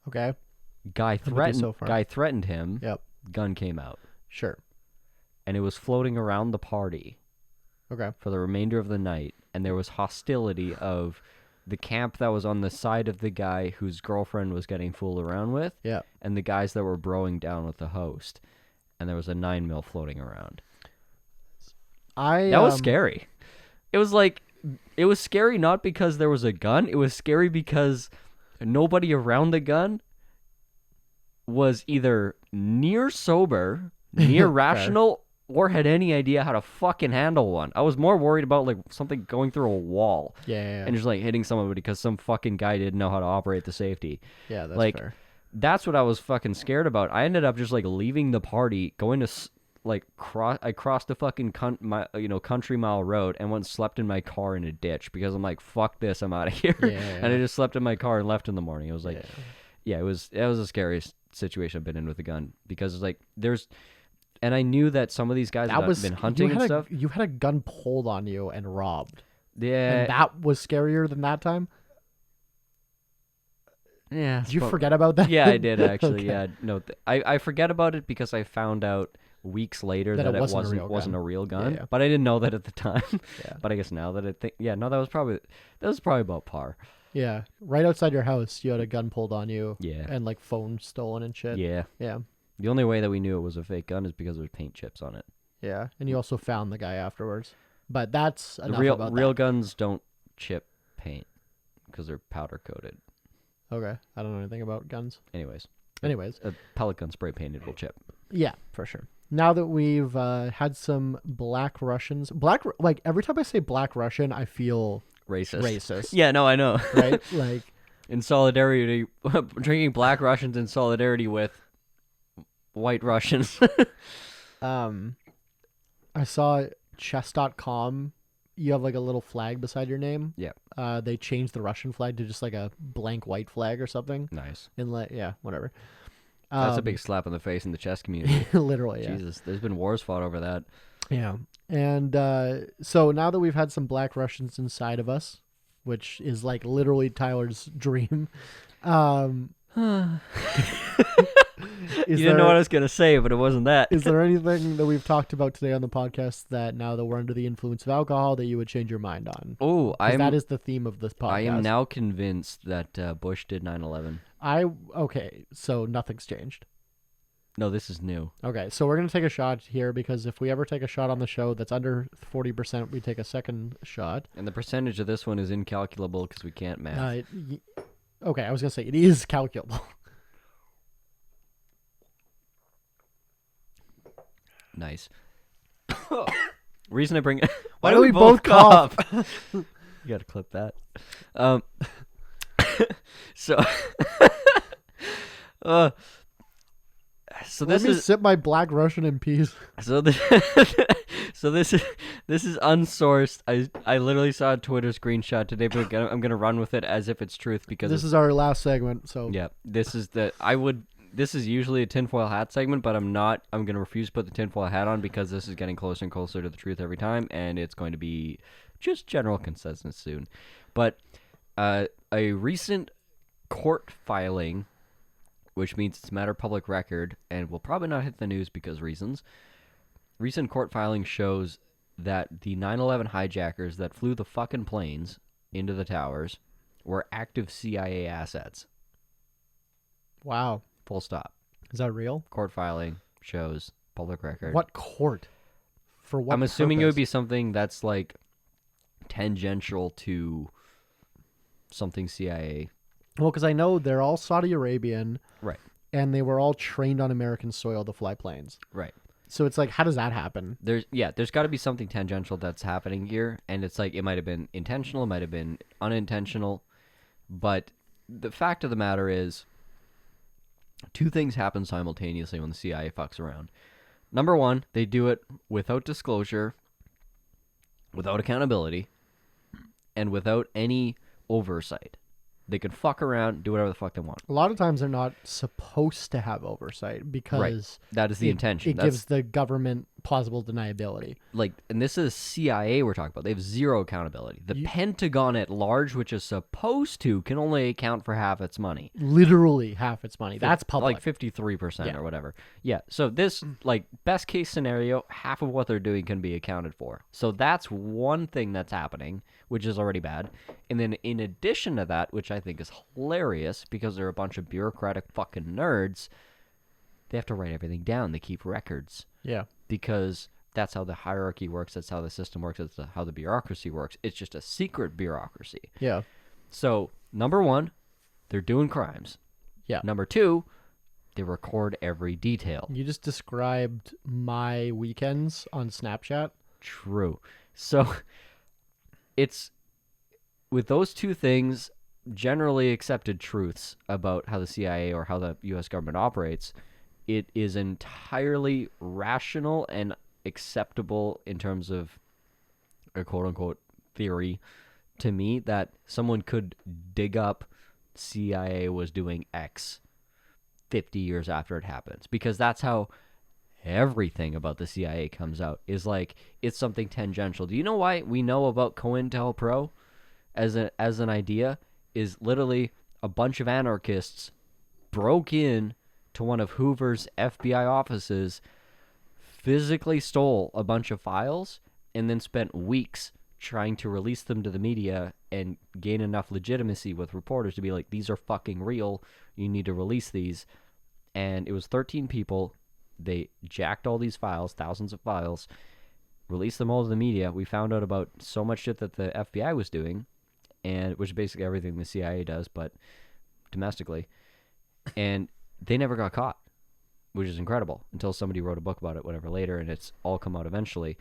Okay. Guy me threatened. so far. Guy threatened him. Yep. Gun came out, Sure. and it was floating around the party Okay. for the remainder of the night. And there was hostility of the camp that was on the side of the guy whose girlfriend was getting fooled around with, Yeah. and the guys that were broing down with the host. And there was a 9mm floating around. That was scary. It was scary not because there was a gun. It was scary because nobody around the gun was either near sober, near rational, or had any idea how to fucking handle one. I was more worried about like something going through a wall Yeah. and just like hitting somebody because some fucking guy didn't know how to operate the safety. Yeah, that's like, fair. That's what I was fucking scared about. I ended up just like leaving the party, going to like I crossed the fucking country mile road and went and slept in my car in a ditch because I'm like, fuck this, I'm out of here. Yeah. And I just slept in my car and left in the morning. It was like, Yeah. it was the scariest situation I've been in with a gun because it's like and I knew that some of these guys had been hunting and stuff. You had a gun pulled on you and robbed. Yeah. And that was scarier than that time? Yeah. Did you forget about that? Yeah, I did actually. Okay. Yeah. No, I forget about it because I found out weeks later that it wasn't a real gun. Yeah. But I didn't know that at the time. Yeah. But I guess now that I think, that was probably about par. Yeah. Right outside your house, you had a gun pulled on you. Yeah. And like phone stolen and shit. Yeah. Yeah. The only way that we knew it was a fake gun is because there was paint chips on it. Yeah. And you also found the guy afterwards. But that's enough The about real that. guns don't chip paint because they're powder coated. Okay. I don't know anything about guns. Anyways, Anyways. a pellet gun spray painted will chip. Yeah, for sure. Now that we've had some Black Russians, like every time I say Black Russian, I feel racist. Yeah, no, I know. Right? Like, In solidarity, drinking Black Russians in solidarity with white Russians. I saw chess.com. You have like a little flag beside your name. Yeah. They changed the Russian flag to just like a blank white flag or something. Nice. And yeah, whatever. That's a big slap in the face in the chess community. Literally, yeah. Jesus, there's been wars fought over that. Yeah. And so now that we've had some Black Russians inside of us, which is like literally Tyler's dream. You didn't know what I was going to say, but it wasn't that. Is there anything that we've talked about today on the podcast that now that we're under the influence of alcohol that you would change your mind on? Oh, that is the theme of this podcast. I am now convinced that Bush did 9/11. Okay, so nothing's changed. No, this is new. Okay, so we're going to take a shot here because if we ever take a shot on the show that's under 40%, we take a second shot. And the percentage of this one is incalculable because we can't math. Okay, I was going to say it is calculable. Nice. Reason I bring Why do we both cough? You got to clip that. So Let me sip my Black Russian in peace. So this is unsourced. I literally saw a Twitter screenshot today, but I'm gonna run with it as if it's truth because this is our last segment. So yeah, this is usually a tinfoil hat segment, but I'm gonna refuse to put the tinfoil hat on because this is getting closer and closer to the truth every time, and it's going to be just general consensus soon. But a recent court filing, which means it's a matter of public record and will probably not hit the news because reasons. Recent court filing shows that the 9/11 hijackers that flew the fucking planes into the towers were active CIA assets. Wow. Full stop. Is that real? Court filing shows public record. What court? For what I'm assuming it would purpose? be something that's like tangential to something CIA. Well, because I know they're all Saudi Arabian. Right. And they were all trained on American soil to fly planes. Right. So it's like, how does that happen? There's got to be something tangential that's happening here, and it's like it might have been intentional, it might have been unintentional, but the fact of the matter is, two things happen simultaneously when the CIA fucks around. Number one, they do it without disclosure, without accountability, and without any oversight. They can fuck around, do whatever the fuck they want. A lot of times they're not supposed to have oversight because Right. That is the intention. It gives the government plausible deniability. Like, and this is CIA we're talking about. They have zero accountability. The Pentagon at large, which is supposed to, can only account for half its money. Literally half its money. That's public. Like 53% or whatever. Yeah. So this, like, best case scenario, half of what they're doing can be accounted for. So that's one thing that's happening, which is already bad. And then in addition to that, which I think is hilarious because they're a bunch of bureaucratic fucking nerds, they have to write everything down. They keep records. Yeah. Because that's how the hierarchy works. That's how the system works. That's how the bureaucracy works. It's just a secret bureaucracy. Yeah. So, number one, they're doing crimes. Yeah. Number two, they record every detail. You just described my weekends on Snapchat. True. So, it's with those two things, generally accepted truths about how the CIA or how the U.S. government operates, it is entirely rational and acceptable in terms of a quote-unquote theory to me that someone could dig up CIA was doing X 50 years after it happens. Because that's how everything about the CIA comes out, is like it's something tangential. Do you know why we know about COINTELPRO as an idea? Is literally a bunch of anarchists broke in to one of Hoover's FBI offices, physically stole a bunch of files, and then spent weeks trying to release them to the media and gain enough legitimacy with reporters to be like, these are fucking real, you need to release these. And it was 13 people. They jacked all these files, thousands of files, released them all to the media. We found out about so much shit that the FBI was doing, and which is basically everything the CIA does, but domestically. And they never got caught, which is incredible, until somebody wrote a book about it, whatever, later, and it's all come out eventually.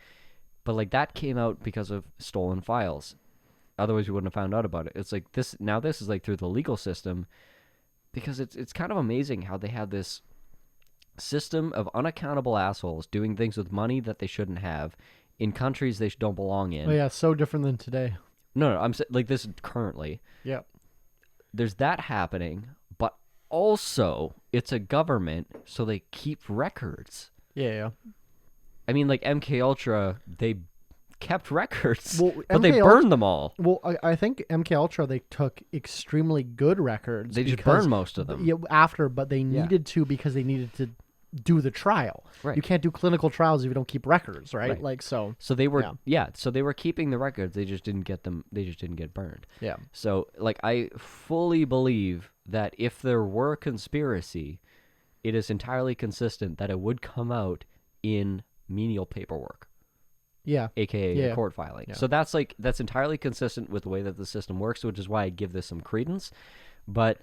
But, like, that came out because of stolen files. Otherwise, we wouldn't have found out about it. It's like this, now this is, like, through the legal system, because it's kind of amazing how they have this system of unaccountable assholes doing things with money that they shouldn't have in countries they don't belong in. Oh, yeah, so different than today. No, I'm saying, like, this currently. Yeah. There's that happening, but also it's a government, so they keep records. Yeah. I mean, like MK Ultra, they kept records, Well, but they MK burned them all. Well, I think MK Ultra, they took extremely good records. They just because- burned most of them. Yeah, after, but they needed to because they needed to do the trial. Right. You can't do clinical trials if you don't keep records, right? Right. Like so. So they were so they were keeping the records. They just didn't get them. They just didn't get burned. Yeah. So like I fully believe that if there were a conspiracy, it is entirely consistent that it would come out in menial paperwork, Yeah. aka a court filing. Yeah. So that's entirely consistent with the way that the system works, which is why I give this some credence. But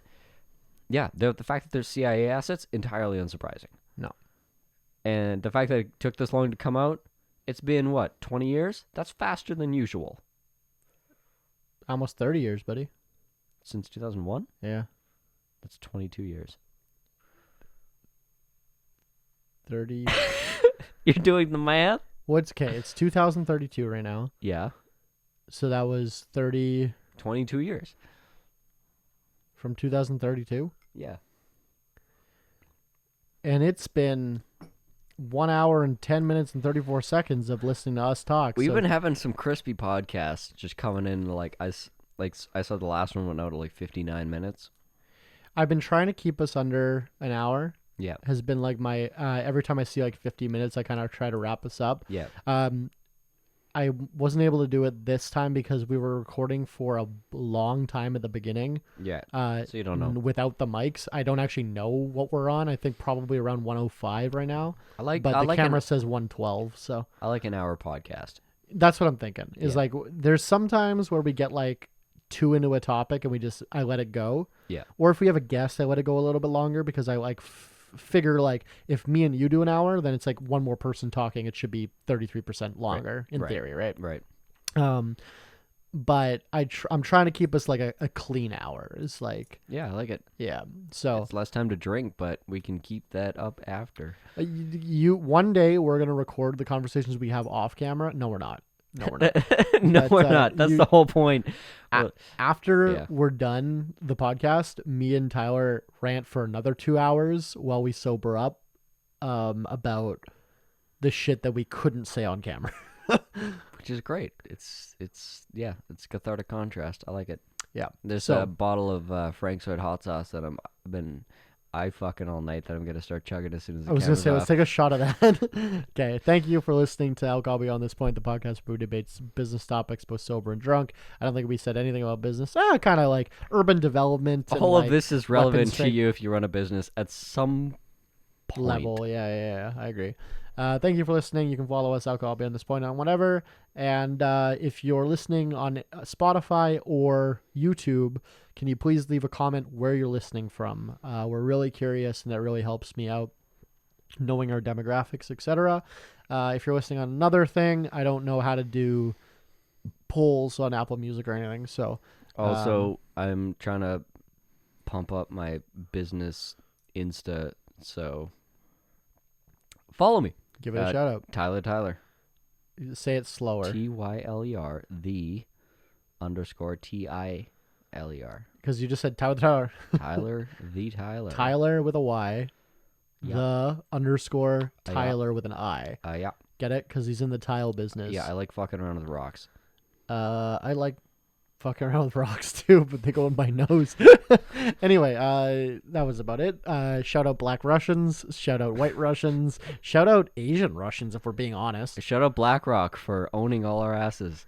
yeah, the fact that there's CIA assets, entirely unsurprising. No. And the fact that it took this long to come out, it's been, what, 20 years? That's faster than usual. Almost 30 years, buddy. Since 2001? Yeah. That's 22 years. 30. You're doing the math? What's okay? It's 2032 right now. Yeah. So that was 30 22 years. from 2032. Yeah. And it's been 1 hour and 10 minutes and 34 seconds of listening to us talk. We've so been having some crispy podcasts just coming in, like I saw the last one went out at like 59 minutes. I've been trying to keep us under an hour. Yeah. Has been like my every time I see like 50 minutes, I kind of try to wrap us up. Yeah. I wasn't able to do it this time because we were recording for a long time at the beginning. Yeah. So you don't know. Without the mics. I don't actually know what we're on. I think probably around 105 right now. But the camera says 112, so I like an hour podcast. that's what I'm thinking. Is Yeah. like there's sometimes where we get like too into a topic and I let it go. Yeah. Or if we have a guest, I let it go a little bit longer because I like figure like if me and you do an hour, then it's like one more person talking. It should be 33% longer in theory, right? Right. But I'm trying to keep us like a clean hour. It's like Yeah, I like it. yeah. So It's less time to drink, but we can keep that up after. you one day we're gonna record the conversations we have off camera. No, we're not. No, we're not. No, But, we're not. That's the whole point. After we're done the podcast, me and Tyler rant for another 2 hours while we sober up about the shit that we couldn't say on camera. Which is great. It's cathartic contrast. I like it. Yeah. There's So- a bottle of Frank's Red Hot Sauce that I've been eye fucking all night that I'm gonna start chugging as soon as I was going to say, let's take a shot of that. Okay. Thank you for listening to Alcohol Beyond This Point, the podcast where we debates business topics, both sober and drunk. I don't think we said anything about business. Kind of like urban development. All and of this is relevant weapons to trade you if you run a business at some point. level. Yeah. I agree. Thank you for listening. You can follow us, Alcohol Beyond This Point, on whatever. And if you're listening on Spotify or YouTube, can you please leave a comment where you're listening from? We're really curious, and that really helps me out, knowing our demographics, etc. If you're listening on another thing, I don't know how to do polls on Apple Music or anything. So Also, I'm trying to pump up my business Insta, so follow me. give it a shout out. Tyler. Say it slower, Tyler, the _TILER. because you just said Tyler. Tyler, the Tyler. Tyler with a Y. Yeah. The _ Yeah. Tyler with an I. Yeah. Get it? Because he's in the tile business. Yeah, I like fucking around with rocks. I like fucking around with rocks too, but they go in my nose. Anyway, that was about it. Shout out Black Russians. Shout out White Russians. Shout out Asian Russians, if we're being honest. Shout out BlackRock for owning all our asses.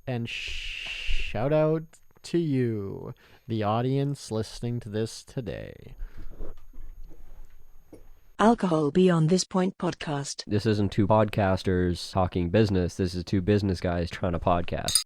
And shout out to you, the audience listening to this today. Alcohol Beyond This Point podcast. This isn't two podcasters talking business. This is two business guys trying to podcast.